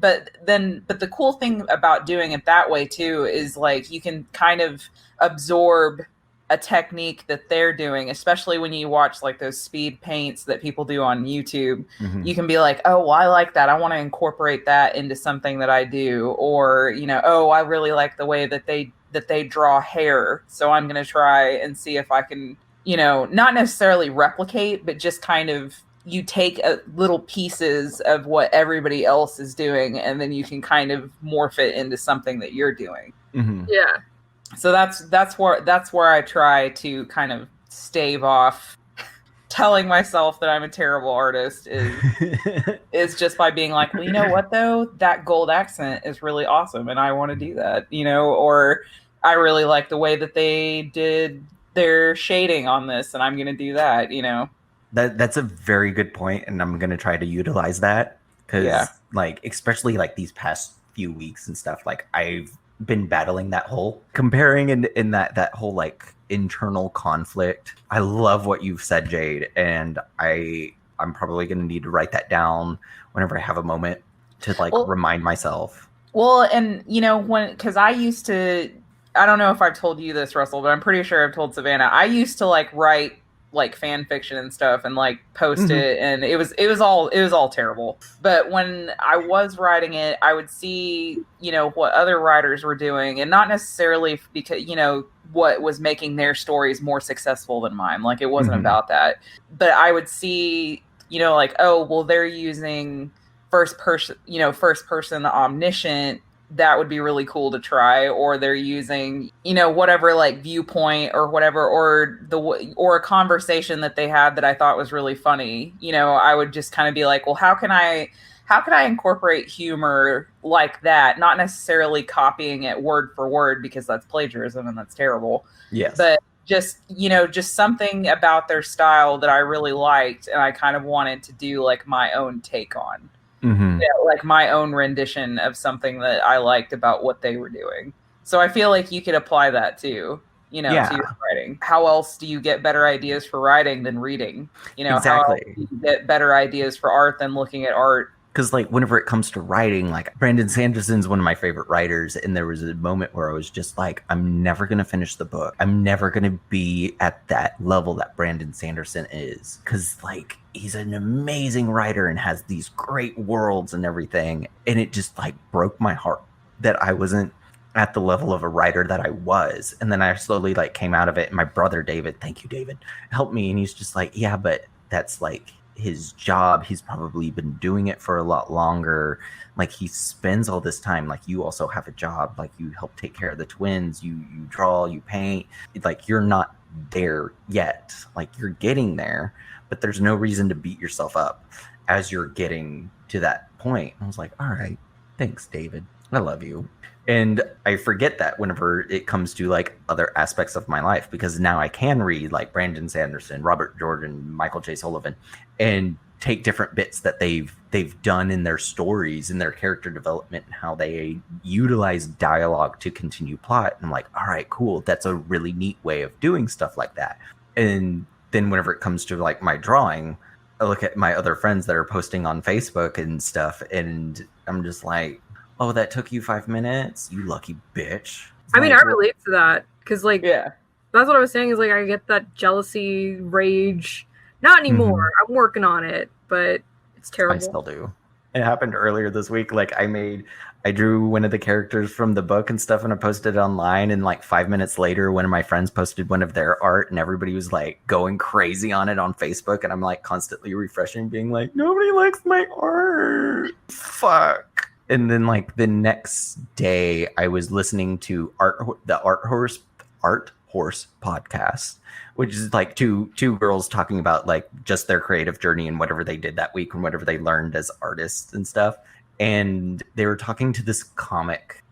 But the cool thing about doing it that way too is like you can kind of absorb a technique that they're doing, especially when you watch like those speed paints that people do on YouTube. You can be like, oh, well, I like that. I want to incorporate that into something that I do. Or, oh, I really like the way that they draw hair. So I'm going to try and see if I can, not necessarily replicate, but just kind of you take little pieces of what everybody else is doing, and then you can kind of morph it into something that you're doing. Yeah. So that's where I try to kind of stave off telling myself that I'm a terrible artist is just by being like, well, you know what though? That gold accent is really awesome and I want to do that, or I really like the way that they did their shading on this and I'm going to do that, That's a very good point, and I'm going to try to utilize that because like, especially like these past few weeks and stuff, like I've been battling that whole comparing in that whole like internal conflict. I love what you've said, Jade, and I'm probably going to need to write that down whenever I have a moment to like remind myself. Well, and because I used to, I don't know if I've told you this, Russell, but I'm pretty sure I've told Savannah. I used to like write like fan fiction and stuff and like post it, and it was all terrible. But when I was writing it, I would see what other writers were doing, and not necessarily because what was making their stories more successful than mine. Like it wasn't about that, but I would see like, oh well, they're using first person omniscient. That would be really cool to try. Or they're using, whatever like viewpoint or whatever, or a conversation that they had that I thought was really funny. I would just kind of be like, well, how can I incorporate humor like that? Not necessarily copying it word for word because that's plagiarism and that's terrible. Yes. But just something about their style that I really liked and I kind of wanted to do like my own take on. Like my own rendition of something that I liked about what they were doing. So I feel like you could apply that too, to your writing. How else do you get better ideas for writing than reading? Exactly. How else do you get better ideas for art than looking at art? Because like whenever it comes to writing, like Brandon Sanderson's one of my favorite writers, and there was a moment where I was just like, I'm never going to finish the book. I'm never going to be at that level that Brandon Sanderson is, because like he's an amazing writer and has these great worlds and everything, and it just like broke my heart that I wasn't at the level of a writer that I was. And then I slowly like came out of it, and my brother David, thank you David, helped me, and he's just like, yeah, but that's like his job. He's probably been doing it for a lot longer. Like he spends all this time. Like you also have a job. Like you help take care of the twins. You draw, you paint. Like you're not there yet. Like you're getting there, but there's no reason to beat yourself up as you're getting to that point. I was like, all right, thanks, David. I love you. And I forget that whenever it comes to like other aspects of my life, because now I can read like Brandon Sanderson, Robert Jordan, Michael J. Sullivan, and take different bits that they've done in their stories and their character development and how they utilize dialogue to continue plot. And I'm like, all right, cool. That's a really neat way of doing stuff like that. And then whenever it comes to like my drawing, I look at my other friends that are posting on Facebook and stuff, and I'm just like, oh, that took you 5 minutes, you lucky bitch. I mean, I Like, relate to that because, like, Yeah. that's what I was saying. Is like I get that jealousy, rage. Not anymore. I'm working on it, but it's I terrible. still do. It happened earlier this week. Like I drew one of the characters from the book and stuff, and I posted it online. And like 5 minutes later, one of my friends posted one of their art, and everybody was like going crazy on it on Facebook. And I'm like constantly refreshing, being like, nobody likes my art. Fuck. And then like the next day, I was listening to the Art Horse podcast, which is like two girls talking about like just their creative journey and whatever they did that week and whatever they learned as artists and stuff. And they were talking to this comic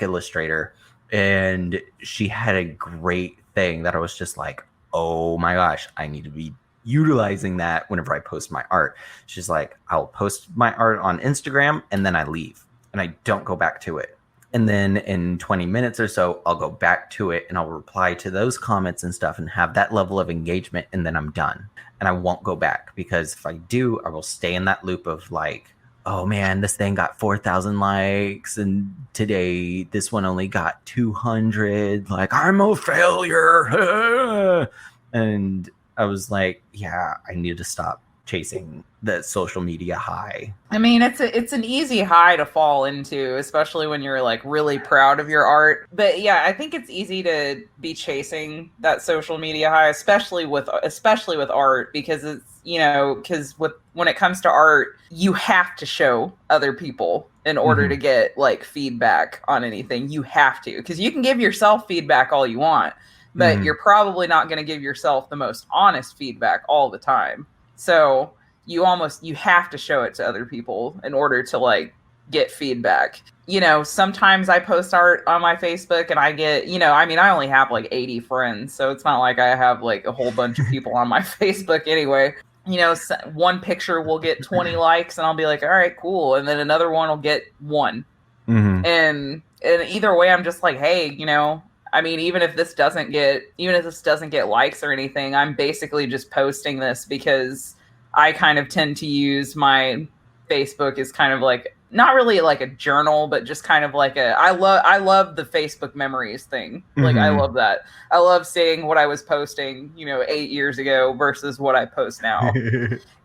illustrator, and she had a great thing that I was just like, oh my gosh, I need to be utilizing that whenever I post my art. She's like, I'll post my art on Instagram and then I leave and I don't go back to it. And then in 20 minutes or so, I'll go back to it and I'll reply to those comments and stuff and have that level of engagement. And then I'm done. And I won't go back, because if I do, I will stay in that loop of like, oh man, this thing got 4,000 likes. And today this one only got 200. Like, I'm a failure. And I was like, yeah, I need to stop chasing the social media high. I mean, it's an easy high to fall into, especially when you're like really proud of your art. But yeah, I think it's easy to be chasing that social media high, especially with art, because it's, you know, because when it comes to art, you have to show other people in order to get like feedback on anything. You have to, because you can give yourself feedback all you want, but you're probably not going to give yourself the most honest feedback all the time. So you have to show it to other people in order to like get feedback. You know, sometimes I post art on my Facebook and I get, you know, I mean, I only have like 80 friends, so it's not like I have like a whole bunch of people on my Facebook anyway. You know, one picture will get 20 likes and I'll be like, all right, cool. And then another one will get 1. And either way, I'm just like, hey, you know, I mean, even if this doesn't get likes or anything, I'm basically just posting this because I kind of tend to use my Facebook as kind of like, not really like a journal, but just kind of like I love the Facebook memories thing. Like, I love that. I love seeing what I was posting, you know, 8 years ago versus what I post now.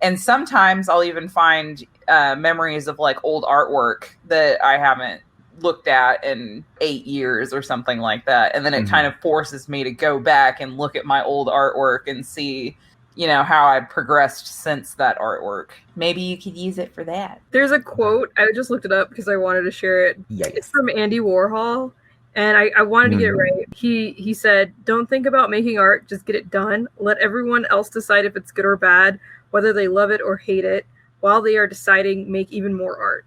And sometimes I'll even find memories of like old artwork that I haven't looked at in 8 years or something like that, and then it kind of forces me to go back and look at my old artwork and see, you know, how I've progressed since that artwork. Maybe you could use it for that. There's a quote, I just looked it up because I wanted to share it. Yikes. It's from Andy Warhol, and I wanted to get it right. He said, don't think about making art, just get it done. Let everyone else decide if it's good or bad, whether they love it or hate it. While they are deciding, make even more art.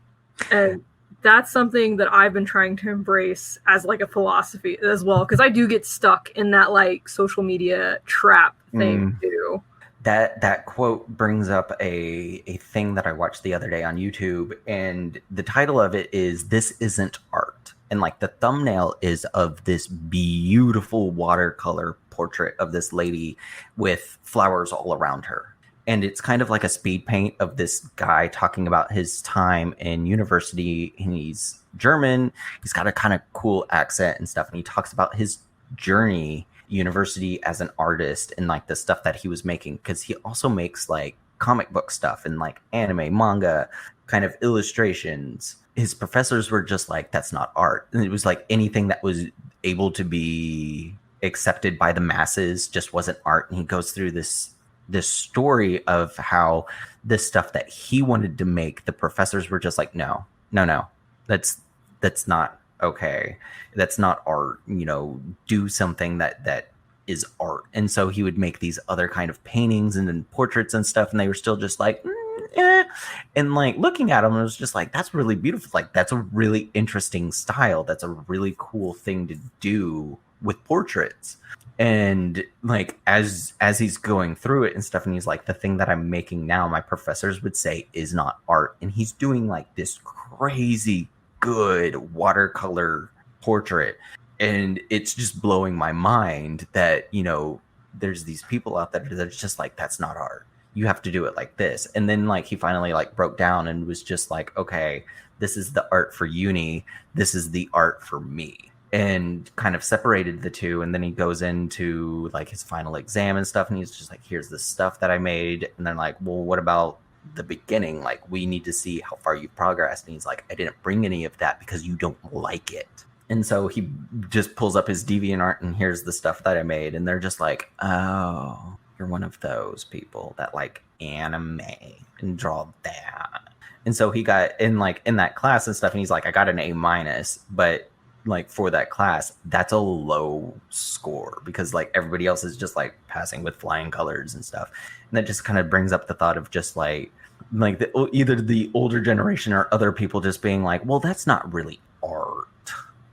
And that's something that I've been trying to embrace as like a philosophy as well, because I do get stuck in that like social media trap thing too. That quote brings up a thing that I watched the other day on YouTube, and the title of it is "This Isn't Art," and like the thumbnail is of this beautiful watercolor portrait of this lady with flowers all around her. And it's kind of like a speed paint of this guy talking about his time in university. And he's German. He's got a kind of cool accent and stuff. And he talks about his journey, university as an artist, and like the stuff that he was making. Because he also makes like comic book stuff and like anime, manga, kind of illustrations. His professors were just like, that's not art. And it was like anything that was able to be accepted by the masses just wasn't art. And he goes through this story of how this stuff that he wanted to make, the professors were just like, no, that's not okay. That's not art. You know, do something that is art. And so he would make these other kind of paintings and then portraits and stuff. And they were still just like, and like looking at them, it was just like, that's really beautiful. Like, that's a really interesting style. That's a really cool thing to do with portraits. And like as he's going through it and stuff, and he's like, the thing that I'm making now, my professors would say is not art. And he's doing like this crazy good watercolor portrait. And it's just blowing my mind that, you know, there's these people out there that's just like, that's not art. you have to do it like this. And then like he finally like broke down and was just like, okay, this is the art for uni, this is the art for me, and kind of separated the two. And then he goes into like his final exam and stuff, and he's just like, here's the stuff that I made. And then like, well, what about the beginning? Like, we need to see how far you've progressed. And he's like, I didn't bring any of that because you don't like it. And so he just pulls up his DeviantArt, and here's the stuff that I made. And they're just like, oh, you're one of those people that like anime and draw that. And so he got in that class and stuff, and he's like, I got an A-, but like for that class, that's a low score because like everybody else is just like passing with flying colors and stuff. And that just kind of brings up the thought of just like either the older generation or other people just being like, well, that's not really art.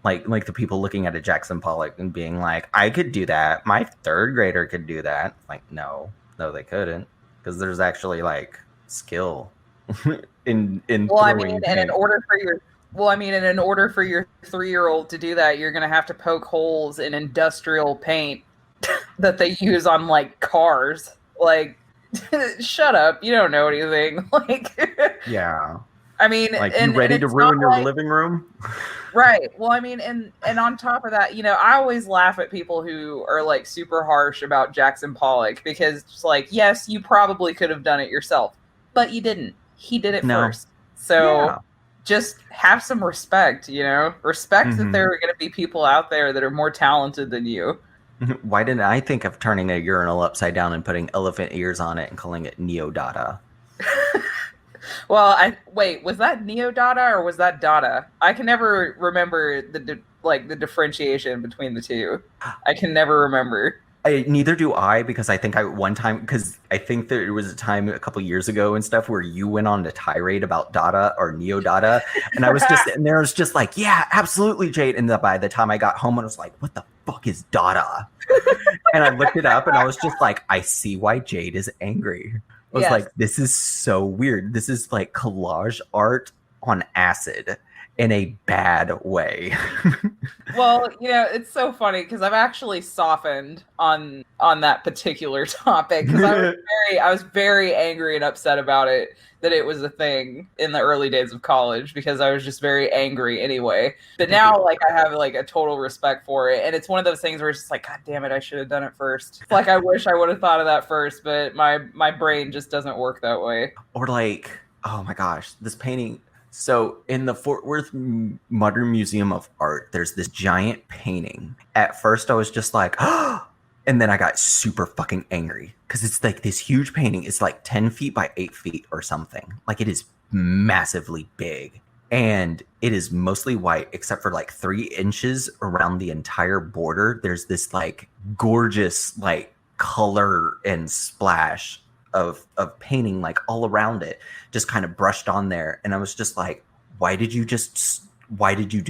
Like the people looking at a Jackson Pollock and being like, I could do that. My third grader could do that. Like, no, they couldn't, because there's actually like skill in well, I mean, throwing and in paint. order for your 3-year-old to do that, you're gonna have to poke holes in industrial paint that they use on like cars. Like, shut up, you don't know anything. Like, Yeah. I mean, Like, and, you ready and to it's ruin not your like- living room? Right. Well, I mean, and on top of that, you know, I always laugh at people who are like super harsh about Jackson Pollock because it's like, yes, you probably could have done it yourself, but you didn't. He did it No. first. So Yeah. just have some respect, you know? Respect that Mhm. there are going to be people out there that are more talented than you. Why didn't I think of turning a urinal upside down and putting elephant ears on it and calling it Neo-Dada? Well, wait, was that Neo-Dada or was that Dada? I can never remember the differentiation between the two. I can never remember. Neither do I, because I think I think there was a time a couple years ago and stuff where you went on a tirade about Dada or Neo-Dada, and I was just sitting there, I was just like, yeah, absolutely, Jade. And by the time I got home, I was like, what the fuck is Dada? And I looked it up, and I was just like, I see why Jade is angry. I was Yes. like, this is so weird. This is like collage art on acid in a bad way. Well, you know, it's so funny because I've actually softened on that particular topic because I was very angry and upset about it, that it was a thing in the early days of college, because I was just very angry anyway. But now, like, I have like a total respect for it, and it's one of those things where it's just like, God damn it, I should have done it first. Like, I wish I would have thought of that first, but my brain just doesn't work that way. Or like, oh my gosh, this painting. So in the Fort Worth Modern Museum of Art, there's this giant painting. At first I was just like, oh, and then I got super fucking angry because it's like this huge painting. It's like 10 feet by 8 feet or something. Like, it is massively big, and it is mostly white except for like 3 inches around the entire border. There's this like gorgeous like color and splash of painting like all around it, just kind of brushed on there. And I was just like, why did you do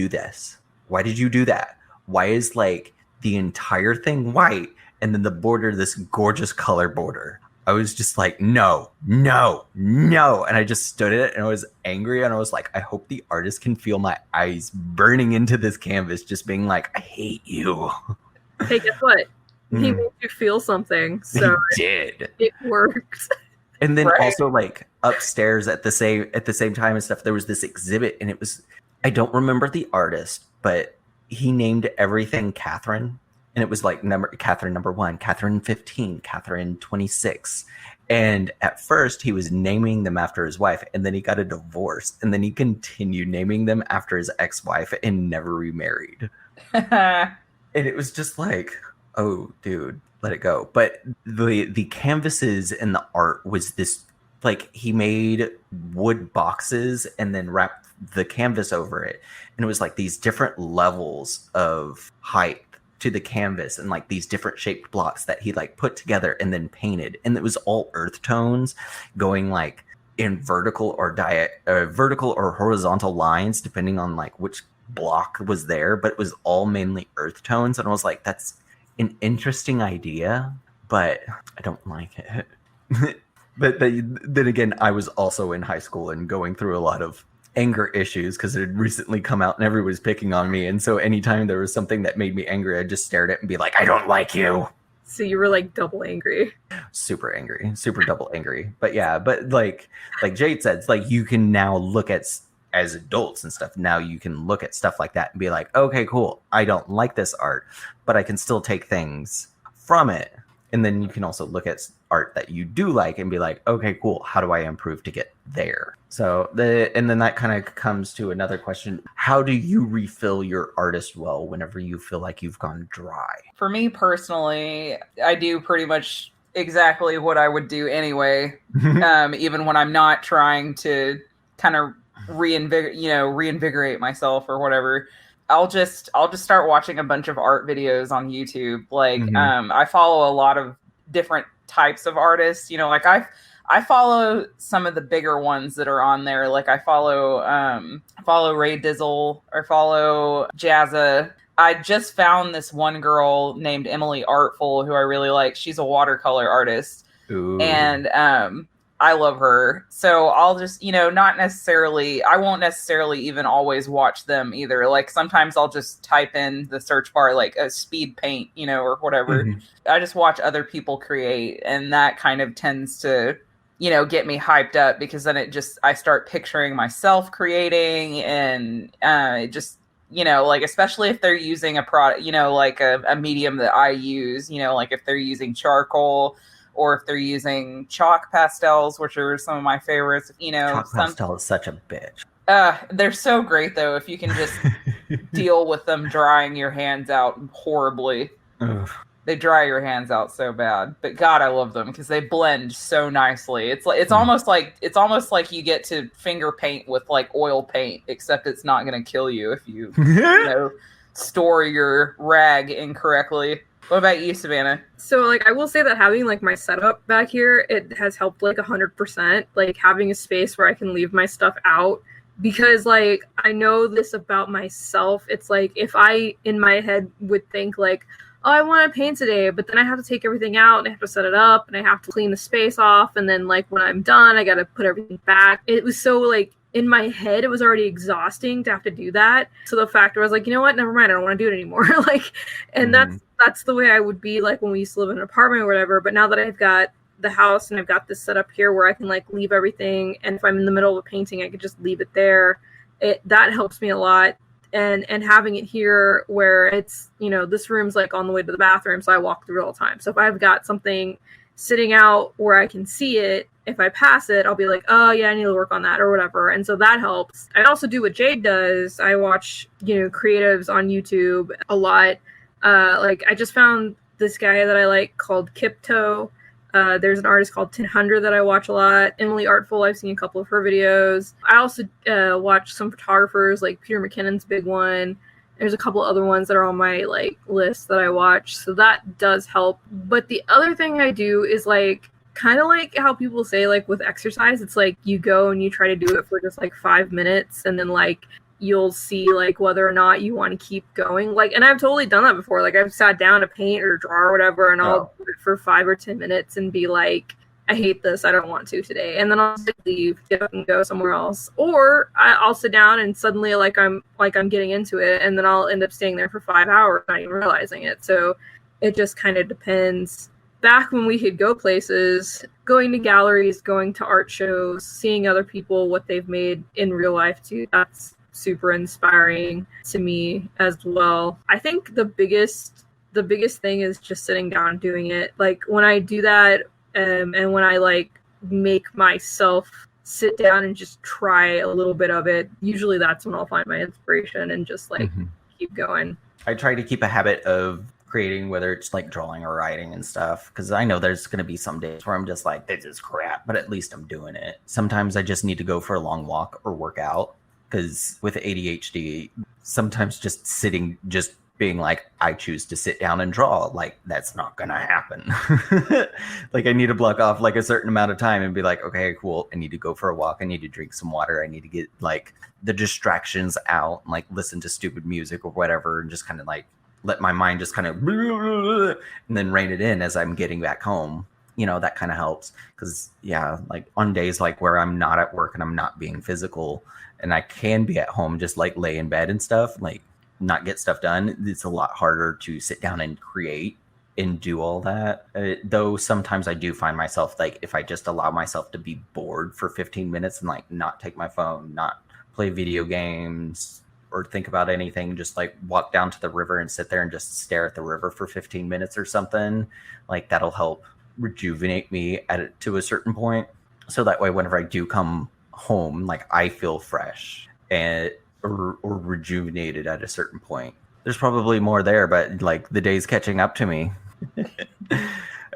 this? Why did you do that? Why is like the entire thing white and then the border this gorgeous color border? I was just like, no. And I just stood at it, and I was angry, and I was like, I hope the artist can feel my eyes burning into this canvas, just being like, I hate you. Hey, guess what? He Mm. made you feel something, so He did. it worked. And then Right. also like upstairs at the same time and stuff, there was this exhibit, and it was, I don't remember the artist, but he named everything Catherine, and it was like Catherine number 1, Catherine 15, Catherine 26. And at first he was naming them after his wife, and then he got a divorce, and then he continued naming them after his ex-wife and never remarried. And it was just like, oh, dude, let it go. But the canvases and the art was this, like, he made wood boxes and then wrapped the canvas over it. And it was like these different levels of height to the canvas, and like these different shaped blocks that he like put together and then painted. And it was all earth tones going like in vertical or horizontal lines, depending on like which block was there, but it was all mainly earth tones. And I was like, that's an interesting idea, but I don't like it. But then again, I was also in high school and going through a lot of anger issues because it had recently come out and everyone was picking on me. And so anytime there was something that made me angry, I'd just stare at it and be like, I don't like you. So you were like double angry. Super angry, super double angry. But yeah, but like Jade said, it's like you can now look at as adults and stuff. Now you can look at stuff like that and be like, okay, cool. I don't like this art, but I can still take things from it. And then you can also look at art that you do like and be like, okay, cool. How do I improve to get there? So and then that kind of comes to another question. How do you refill your artist well whenever you feel like you've gone dry? For me personally, I do pretty much exactly what I would do anyway. Even when I'm not trying to kind of reinvigorate myself or whatever. I'll just start watching a bunch of art videos on YouTube. Like, I follow a lot of different types of artists. You know, like I follow some of the bigger ones that are on there. Like I follow Ray Dizzle or follow Jazza. I just found this one girl named Emily Artful who I really like. She's a watercolor artist. Ooh. And I love her. So I'll just, I won't necessarily even always watch them either. Like sometimes I'll just type in the search bar, like a speed paint, or whatever. I just watch other people create. And that kind of tends to, get me hyped up because then I start picturing myself creating and it just, like, especially if they're using a product, like a medium that I use, like if they're using charcoal, or if they're using chalk pastels, which are some of my favorites, Chalk pastel is such a bitch. They're so great though. If you can just deal with them drying your hands out horribly. Ugh. They dry your hands out so bad, but God, I love them because they blend so nicely. It's almost like you get to finger paint with like oil paint, except it's not going to kill you if you, store your rag incorrectly. What about you, Savannah? So, like, I will say that having, like, my setup back here, it has helped, like, 100%. Like, having a space where I can leave my stuff out. Because, like, I know this about myself. It's like, if I, in my head, would think, like, oh, I want to paint today, but then I have to take everything out, and I have to set it up, and I have to clean the space off, and then, like, when I'm done, I gotta put everything back. It was so, like, in my head, it was already exhausting to have to do that. So the fact I was like, you know what? Never mind. I don't want to do it anymore. And that's the way I would be like when we used to live in an apartment or whatever. But now that I've got the house and I've got this set up here where I can like leave everything. And if I'm in the middle of a painting, I could just leave it there. That helps me a lot. And having it here where it's, this room's like on the way to the bathroom. So I walk through it all the time. So if I've got something sitting out where I can see it, if I pass it, I'll be like, oh yeah, I need to work on that or whatever. And so that helps. I also do what Jade does. I watch, creatives on YouTube a lot. Like I just found this guy that I like called Kipto. There's an artist called 1000 that I watch a lot. Emily Artful, I've seen a couple of her videos. I also watch some photographers like Peter McKinnon's big one. There's a couple other ones that are on my like list that I watch. So that does help. But the other thing I do is like, kind of like how people say like with exercise, it's like you go and you try to do it for just like 5 minutes and then like you'll see like whether or not you want to keep going. Like, and I've totally done that before. Like I've sat down to paint or draw or whatever and I'll do it for 5 or 10 minutes and be like, I hate this, I don't want to today. And then I'll just leave, get up and go somewhere else. Or I'll sit down and suddenly I'm getting into it and then I'll end up staying there for 5 hours not even realizing it. So it just kind of depends. Back when we could go places, going to galleries, going to art shows, seeing other people, what they've made in real life too, that's super inspiring to me as well. I think the biggest thing is just sitting down and doing it. Like when I do that and when I like make myself sit down and just try a little bit of it, usually that's when I'll find my inspiration and just like keep going. I try to keep a habit of creating, whether it's like drawing or writing and stuff, because I know there's going to be some days where I'm just like, this is crap, but at least I'm doing it. Sometimes I just need to go for a long walk or work out, because with ADHD, sometimes just being like, I choose to sit down and draw, like that's not going to happen. Like I need to block off like a certain amount of time and be like, okay, cool. I need to go for a walk. I need to drink some water. I need to get like the distractions out and like listen to stupid music or whatever and just kind of like let my mind just kind of and then rein it in as I'm getting back home. That kind of helps. Because like on days like where I'm not at work and I'm not being physical and I can be at home, just like lay in bed and stuff, like not get stuff done, it's a lot harder to sit down and create and do all that. Though sometimes I do find myself like if I just allow myself to be bored for 15 minutes and like not take my phone, not play video games or think about anything, just like walk down to the river and sit there and just stare at the river for 15 minutes or something, like that'll help rejuvenate me to a certain point. So that way, whenever I do come home, like I feel fresh and or rejuvenated at a certain point. There's probably more there, but like the day's catching up to me.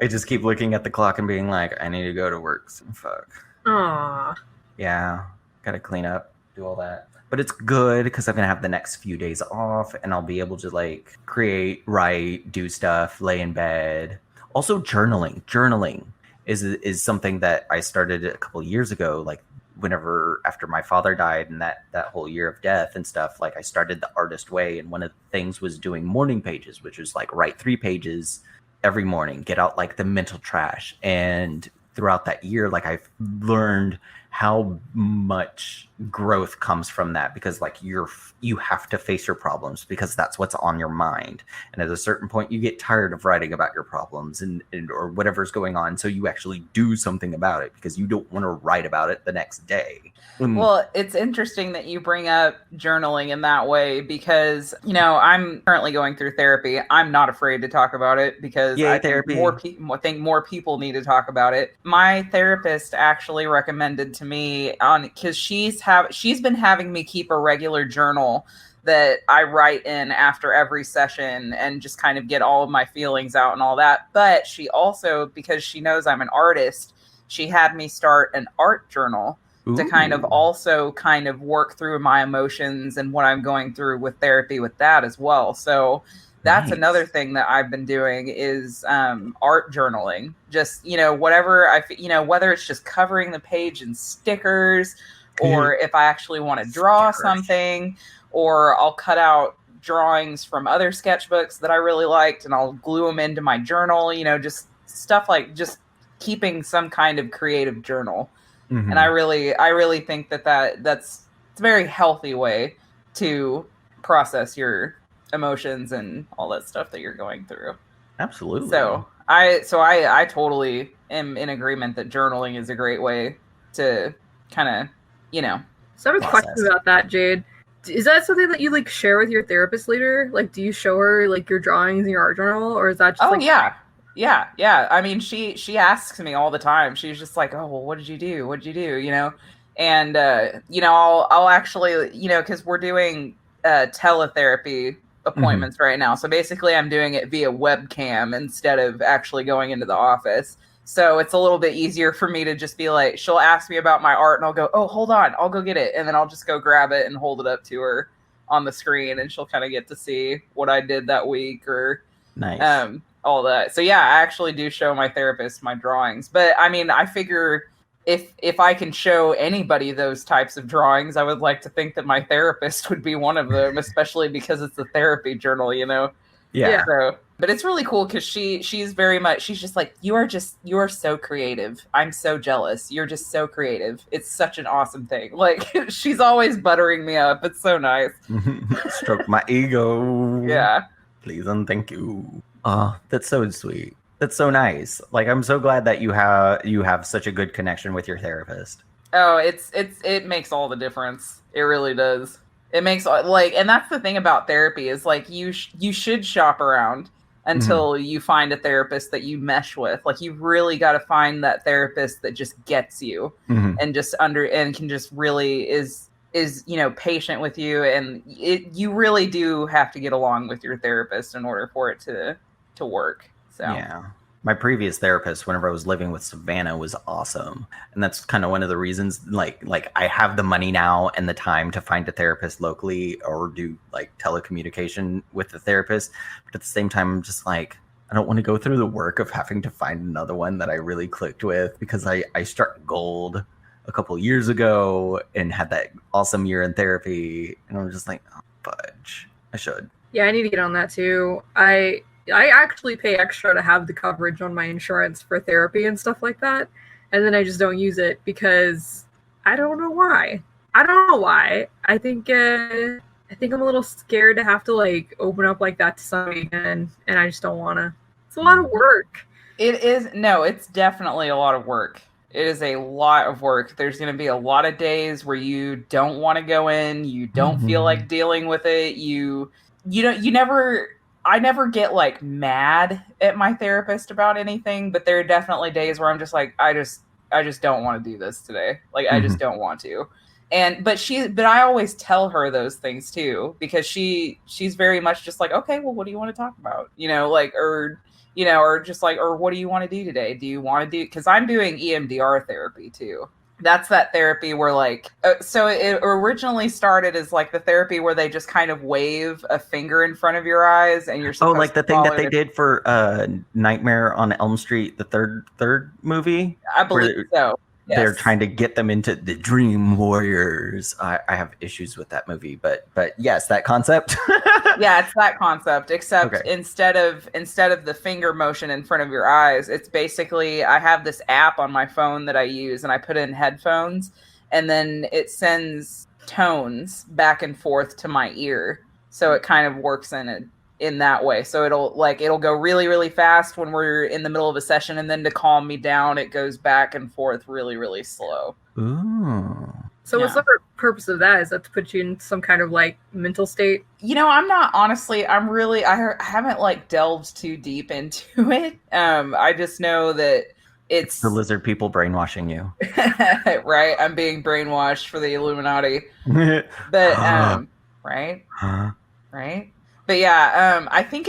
I just keep looking at the clock and being like, I need to go to work. So fuck. Aww. Yeah, gotta clean up, do all that. But it's good because I'm gonna have the next few days off, and I'll be able to like create, write, do stuff, lay in bed. Also, journaling. Journaling is something that I started a couple of years ago. Like whenever after my father died and that whole year of death and stuff, like I started the artist way, and one of the things was doing morning pages, which was like write 3 pages every morning, get out like the mental trash. And throughout that year, like I've learned how much growth comes from that, because like you have to face your problems because that's what's on your mind. And at a certain point you get tired of writing about your problems and or whatever's going on, so you actually do something about it because you don't want to write about it the next day. Well, it's interesting that you bring up journaling in that way because, you know, I'm currently going through therapy. I'm not afraid to talk about it because Yay, I therapy. think more people need to talk about it. My therapist actually recommended to me because she's been having me keep a regular journal that I write in after every session and just kind of get all of my feelings out and all that. But she also, because she knows I'm an artist, she had me start an art journal to kind of also kind of work through my emotions and what I'm going through with therapy with that as well. So that's Nice. another thing that I've been doing is art journaling. Just, you know, whatever whether it's just covering the page in stickers or if I actually want to draw something, or I'll cut out drawings from other sketchbooks that I really liked and I'll glue them into my journal, you know, just stuff like just keeping some kind of creative journal. Mm-hmm. And I really think that's a very healthy way to process your emotions and all that stuff that you're going through. Absolutely. So I totally am in agreement that journaling is a great way to kind of, you know. So I have a question about that, Jade. Is that something that you like share with your therapist later? Like, do you show her like your drawings in your art journal, or is that just Yeah. I mean, she asks me all the time. She's just like, "Oh, well, what did you do? What did you do?" You know, and you know, I'll actually, you know, because we're doing teletherapy appointments right now. So basically, I'm doing it via webcam instead of actually going into the office. So it's a little bit easier for me to just be like, she'll ask me about my art, and I'll go, "Oh, hold on, I'll go get it," and then I'll just go grab it and hold it up to her on the screen, and she'll kind of get to see what I did that week or nice. All that. So yeah, I actually do show my therapist my drawings. But I mean, I figure if I can show anybody those types of drawings, I would like to think that my therapist would be one of them, especially because it's a therapy journal, you know? Yeah. So, but it's really cool because she's just like, you are so creative. I'm so jealous. You're just so creative. It's such an awesome thing. Like she's always buttering me up. It's so nice. Stroke my ego. Yeah. Please and thank you. Oh, that's so sweet. That's so nice. Like, I'm so glad that you have such a good connection with your therapist. Oh, it makes all the difference. It really does. It makes like, and that's the thing about therapy is like you should shop around until you find a therapist that you mesh with. Like you really got to find that therapist that just gets you and just and can just really is you know patient with you, and you really do have to get along with your therapist in order for it to work. So yeah, my previous therapist, whenever I was living with Savannah, was awesome, and that's kind of one of the reasons. Like I have the money now and the time to find a therapist locally or do like telecommunication with the therapist, but at the same time, I'm just like, I don't want to go through the work of having to find another one that I really clicked with, because I struck gold a couple years ago and had that awesome year in therapy, and I'm just like, oh, fudge, I should. Yeah, I need to get on that too. I actually pay extra to have the coverage on my insurance for therapy and stuff like that, and then I just don't use it because I don't know why. I think I'm a little scared to have to like open up like that to somebody again, and I just don't want to. It's a lot of work. It is. No, it's definitely a lot of work. It is a lot of work. There's going to be a lot of days where you don't want to go in. You don't feel like dealing with it. I never get like mad at my therapist about anything, but there are definitely days where I'm just like, I just don't want to do this today. Like, I just don't want to. But I always tell her those things too, because she's very much just like, okay, well, what do you want to talk about? Or just like, or what do you want to do today? Do you want to do, because I'm doing EMDR therapy too. That's that therapy where like, so it originally started as like the therapy where they just kind of wave a finger in front of your eyes and you're supposed like the to thing that follow they did for Nightmare on Elm Street, the third movie. I believe so. Yes. They're trying to get them into the Dream Warriors. I have issues with that movie, but yes, that concept. Yeah, it's that concept, except Okay. instead of the finger motion in front of your eyes, it's basically, I have this app on my phone that I use, and I put in headphones, and then it sends tones back and forth to my ear, so it kind of works in that way. So it'll go really, really fast when we're in the middle of a session, and then to calm me down, it goes back and forth really, really slow. Ooh. So what's the purpose of that? Is that to put you in some kind of like mental state? I'm not, honestly, I haven't like delved too deep into it. I just know that it's The lizard people brainwashing you. right. I'm being brainwashed for the Illuminati, but right. But yeah, I think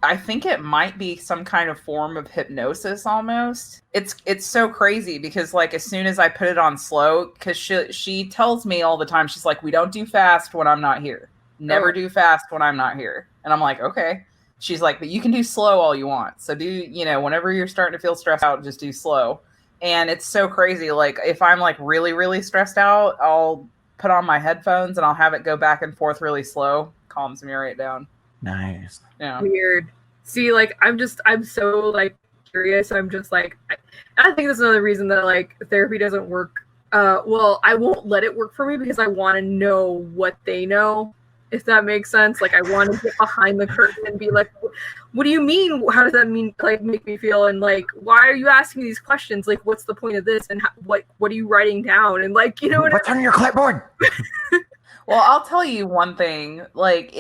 I think it might be some kind of form of hypnosis almost. It's so crazy because like as soon as I put it on slow, because she tells me all the time, she's like, we don't do fast when I'm not here. Never do fast when I'm not here. And I'm like, okay. She's like, but you can do slow all you want. So whenever you're starting to feel stressed out, just do slow. And it's so crazy. Like if I'm like really, really stressed out, I'll put on my headphones and I'll have it go back and forth really slow. Calms me right down. Nice. Yeah. Weird. See, like I'm so like curious. I'm just like, I think that's another reason that like therapy doesn't work. Well, I won't let it work for me because I want to know what they know, if that makes sense. Like I want to get behind the curtain and be like, what do you mean? How does that mean? Like make me feel, and like, why are you asking me these questions? Like, what's the point of this? And what are you writing down? And like, you know what? What's on your clipboard? Well, I'll tell you one thing. Like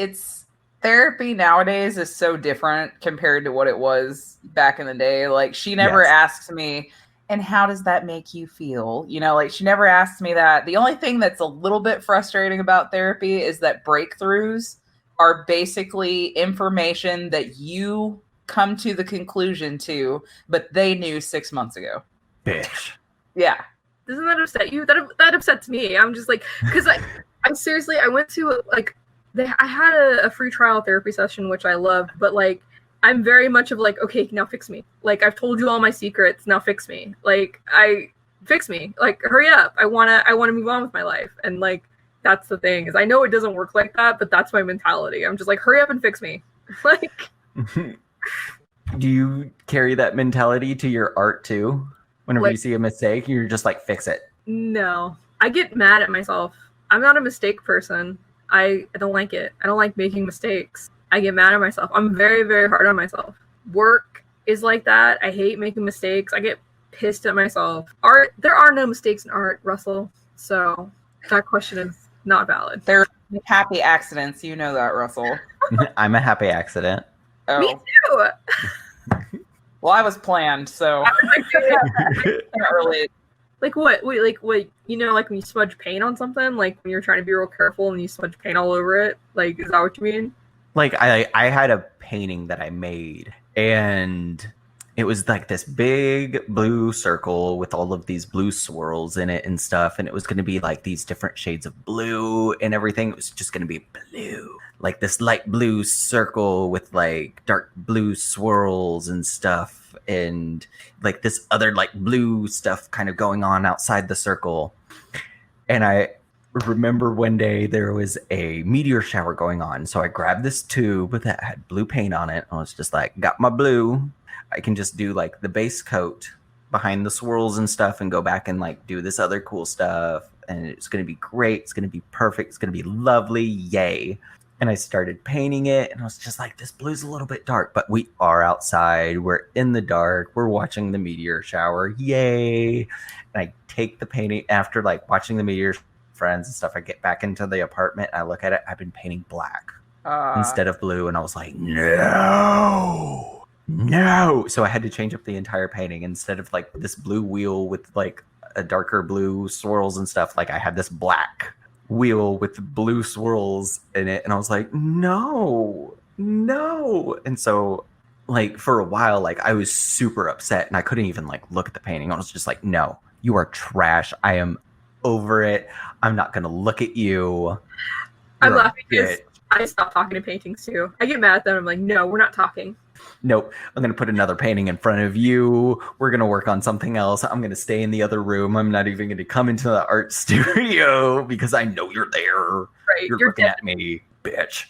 therapy nowadays is so different compared to what it was back in the day. Like she never asks me, and how does that make you feel? Like she never asks me that. The only thing that's a little bit frustrating about therapy is that breakthroughs are basically information that you come to the conclusion to, but they knew 6 months ago. Bitch. Yeah. Doesn't that upset you? That upsets me. I'm just like, because I seriously, I went to like, I had a free trial therapy session, which I loved, but like, I'm very much of like, okay, now fix me. Like, I've told you all my secrets, now fix me. Like, fix me. Like, hurry up. I wanna move on with my life. And like, that's the thing, is I know it doesn't work like that, but that's my mentality. I'm just like, hurry up and fix me. Like, do you carry that mentality to your art too? Whenever you see a mistake, you're just like, fix it. No, I get mad at myself. I'm not a mistake person. I don't like it. I don't like making mistakes. I get mad at myself. I'm very, very hard on myself. Work is like that. I hate making mistakes. I get pissed at myself. Art, there are no mistakes in art, Russell. So that question is not valid. There are happy accidents. You know that, Russell. I'm a happy accident. Oh. Me too. Well, I was planned, so not really. Like what? Wait, like what? Like when you smudge paint on something, like when you're trying to be real careful and you smudge paint all over it. Like, is that what you mean? Like I had a painting that I made, and it was like this big blue circle with all of these blue swirls in it and stuff, and it was going to be like these different shades of blue and everything. It was just going to be blue, like this light blue circle with like dark blue swirls and stuff, and like this other like blue stuff kind of going on outside the circle. And I remember one day there was a meteor shower going on, so I grabbed this tube that had blue paint on it. I was just like, got my blue, I can just do like the base coat behind the swirls and stuff and go back and like do this other cool stuff, and it's going to be great, it's going to be perfect, it's going to be lovely, yay. And I started painting it, and I was just like, this blue's a little bit dark, but we are outside. We're in the dark. We're watching the meteor shower. Yay. And I take the painting after like watching the meteor friends and stuff. I get back into the apartment. I look at it. I've been painting black instead of blue. And I was like, no. So I had to change up the entire painting. Instead of like this blue wheel with like a darker blue swirls and stuff, like I had this black wheel with blue swirls in it, and I was like, no. And so like for a while, like I was super upset, and I couldn't even like look at the painting. I was just like, no, you are trash. I am over it. I'm not gonna look at you. I'm laughing because I stopped talking to paintings too. I get mad at them. I'm like, no, we're not talking. Nope. I'm going to put another painting in front of you. We're going to work on something else. I'm going to stay in the other room. I'm not even going to come into the art studio because I know you're there. Right. You're looking at me, bitch.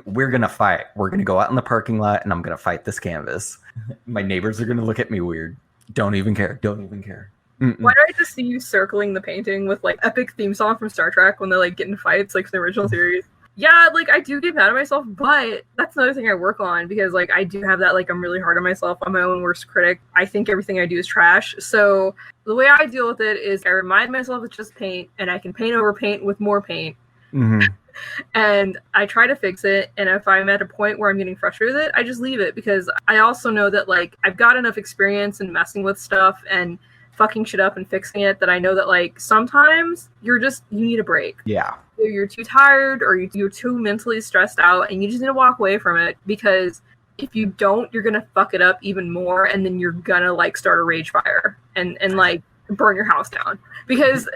We're going to fight. We're going to go out in the parking lot, and I'm going to fight this canvas. My neighbors are going to look at me weird. Don't even care. Mm-mm. Why do I just see you circling the painting with like epic theme song from Star Trek when they like get in fights like the original series? Yeah, like I do get mad at myself, but that's another thing I work on because like I do have that, like I'm really hard on myself. I'm my own worst critic. I think everything I do is trash. So the way I deal with it is I remind myself it's just paint, and I can paint over paint with more paint. Mm-hmm. And I try to fix it. And if I'm at a point where I'm getting frustrated with it, I just leave it, because I also know that like I've got enough experience in messing with stuff and fucking shit up and fixing it that I know that like sometimes you need a break. Yeah. You're too tired, or you're too mentally stressed out, and you just need to walk away from it, because if you don't, you're gonna fuck it up even more, and then you're gonna like start a rage fire and like burn your house down, because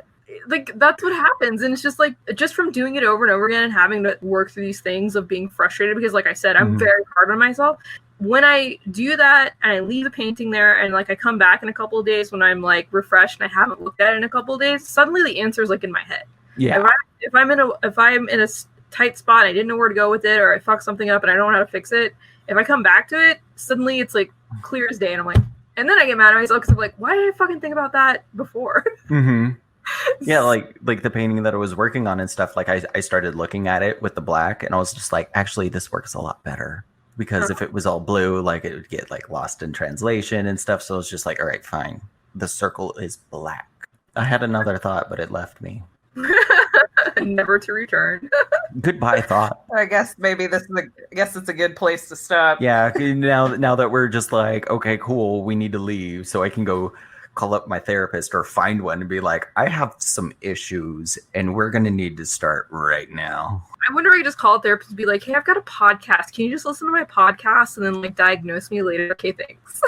like that's what happens. And it's just like, just from doing it over and over again and having to work through these things of being frustrated, because like I said, I'm very hard on myself. When I do that and I leave the painting there, and like I come back in a couple of days when I'm like refreshed and I haven't looked at it in a couple of days, suddenly the answer is like in my head. Yeah. If I'm in a tight spot, I didn't know where to go with it, or I fucked something up and I don't know how to fix it, if I come back to it, suddenly it's like clear as day, and I'm like, and then I get mad at myself because I'm like, why did I fucking think about that before? Mm-hmm. Yeah, like the painting that I was working on and stuff, like I started looking at it with the black, and I was just like, actually, this works a lot better. Because if it was all blue, like it would get like lost in translation and stuff. So it's just like, all right, fine. The circle is black. I had another thought, but it left me. Never to return. Goodbye thought. I guess maybe it's a good place to stop. Yeah, now that we're just like, okay, cool, we need to leave, so I can go call up my therapist or find one and be like, I have some issues and we're gonna need to start right now. I wonder if I just call a therapist and be like, hey, I've got a podcast. Can you just listen to my podcast and then like diagnose me later? Okay, thanks.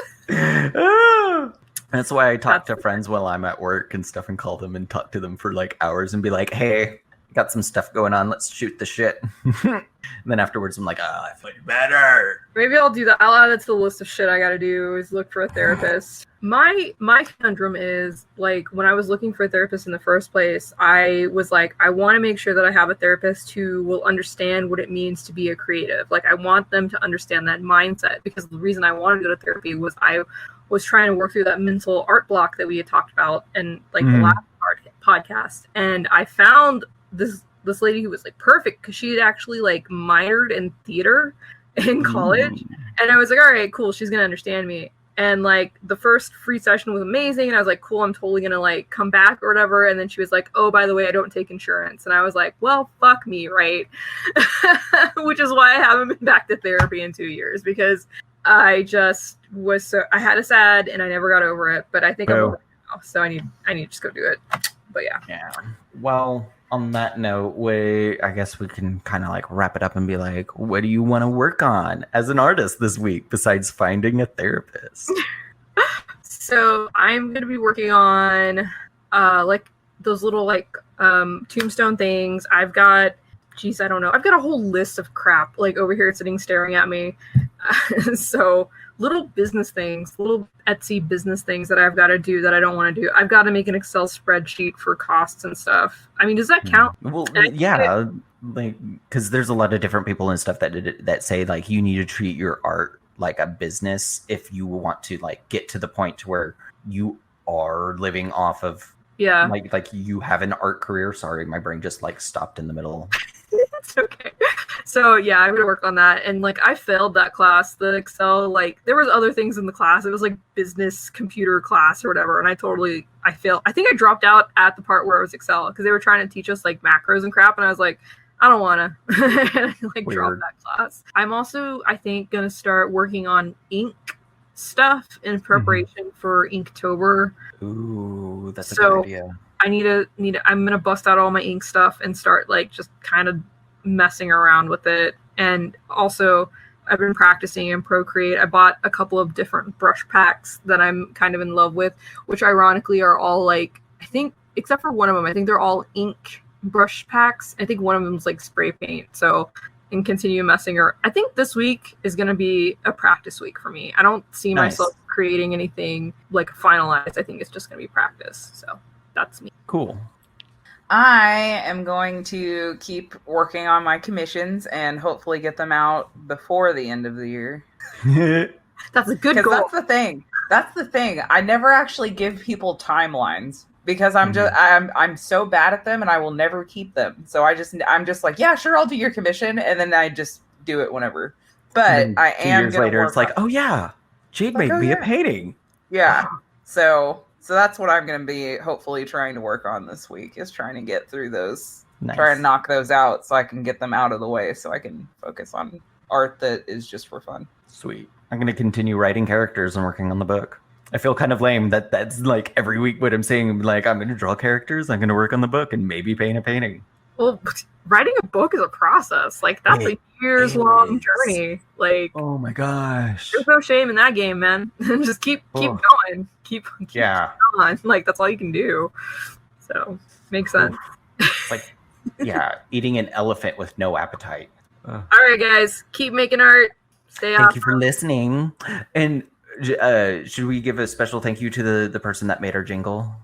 That's why I talk to friends while I'm at work and stuff, and call them and talk to them for like hours and be like, hey, got some stuff going on, let's shoot the shit. And then afterwards I'm like, I feel better. Maybe I'll do that. I'll add it to the list of shit I gotta do, is look for a therapist. My conundrum is, like, when I was looking for a therapist in the first place, I was like, I want to make sure that I have a therapist who will understand what it means to be a creative. Like, I want them to understand that mindset, because the reason I wanted to go to therapy was I was trying to work through that mental art block that we had talked about in like the last podcast. And I found this lady who was like perfect, because she had actually like minored in theater in college. And I was like, all right, cool, she's gonna understand me. And like the first free session was amazing, and I was like, cool, I'm totally gonna like come back or whatever. And then she was like, oh, by the way, I don't take insurance. And I was like, well, fuck me, right? Which is why I haven't been back to therapy in 2 years, because I just was I had a SAD and I never got over it. But I think I'm over it now, so I need to just go do it. But yeah. Well, on that note, I guess we can kind of like wrap it up and be like, what do you want to work on as an artist this week besides finding a therapist? So I'm going to be working on like those little like tombstone things. I've got, I don't know. I've got a whole list of crap like over here sitting staring at me. So little business things, little Etsy business things that I've got to do that I don't want to do. I've got to make an Excel spreadsheet for costs and stuff. I mean, does that count? Well, yeah, like, because there's a lot of different people and stuff that say like you need to treat your art like a business if you want to like get to the point to where you are living off of like you have an art career. Sorry, my brain just like stopped in the middle. It's okay. So yeah, I'm gonna work on that. And like I failed that class, the Excel. Like there was other things in the class. It was like business computer class or whatever, and I failed. I think I dropped out at the part where it was Excel because they were trying to teach us like macros and crap, and I was like, I don't wanna like drop that class. I'm also, I think, gonna start working on ink stuff in preparation for Inktober. Ooh, that's a good idea. I need to I'm gonna bust out all my ink stuff and start like just kind of messing around with it. And also I've been practicing in Procreate. I bought a couple of different brush packs that I'm kind of in love with, which ironically are all like, I think except for one of them, I think they're all ink brush packs. I think one of them's like spray paint. So and continue messing around. I think this week is going to be a practice week for me. I don't see myself creating anything like finalized. I think it's just going to be practice. So that's me. Cool. I am going to keep working on my commissions and hopefully get them out before the end of the year. That's a good goal. That's the thing. I never actually give people timelines because I'm so bad at them and I will never keep them. So I'm just like, yeah, sure, I'll do your commission, and then I just do it whenever. But I am 2 years later. It's like, oh yeah, Jade made me a painting. Yeah. So that's what I'm going to be hopefully trying to work on this week, is trying to get through those, try to knock those out so I can get them out of the way so I can focus on art that is just for fun. Sweet. I'm going to continue writing characters and working on the book. I feel kind of lame that that's like every week what I'm saying, like I'm going to draw characters, I'm going to work on the book and maybe paint a painting. Well, writing a book is a process. Like that's a years-long journey. Like, oh my gosh, there's no shame in that game, man. Just keep going, keep on. Like that's all you can do. So makes sense. It's like, eating an elephant with no appetite. All right, guys, keep making art. Stay Thank you for listening. And should we give a special thank you to the person that made our jingle?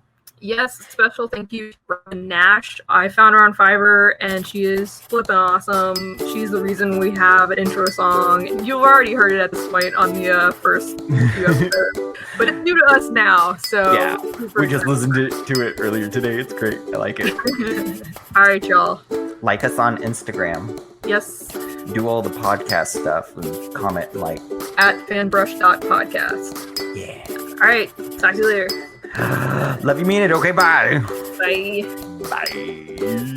Yes, special thank you to Robin Nash. I found her on Fiverr, and she is flipping awesome. She's the reason we have an intro song. You've already heard it at this point on the first few episodes, but it's new to us now. So yeah, we just listened to it earlier today. It's great. I like it. All right, y'all. Like us on Instagram. Yes. Do all the podcast stuff and comment like at fanbrush.podcast. Yeah. All right. Talk to you later. Love you, mean it. Okay, bye. Bye. Bye.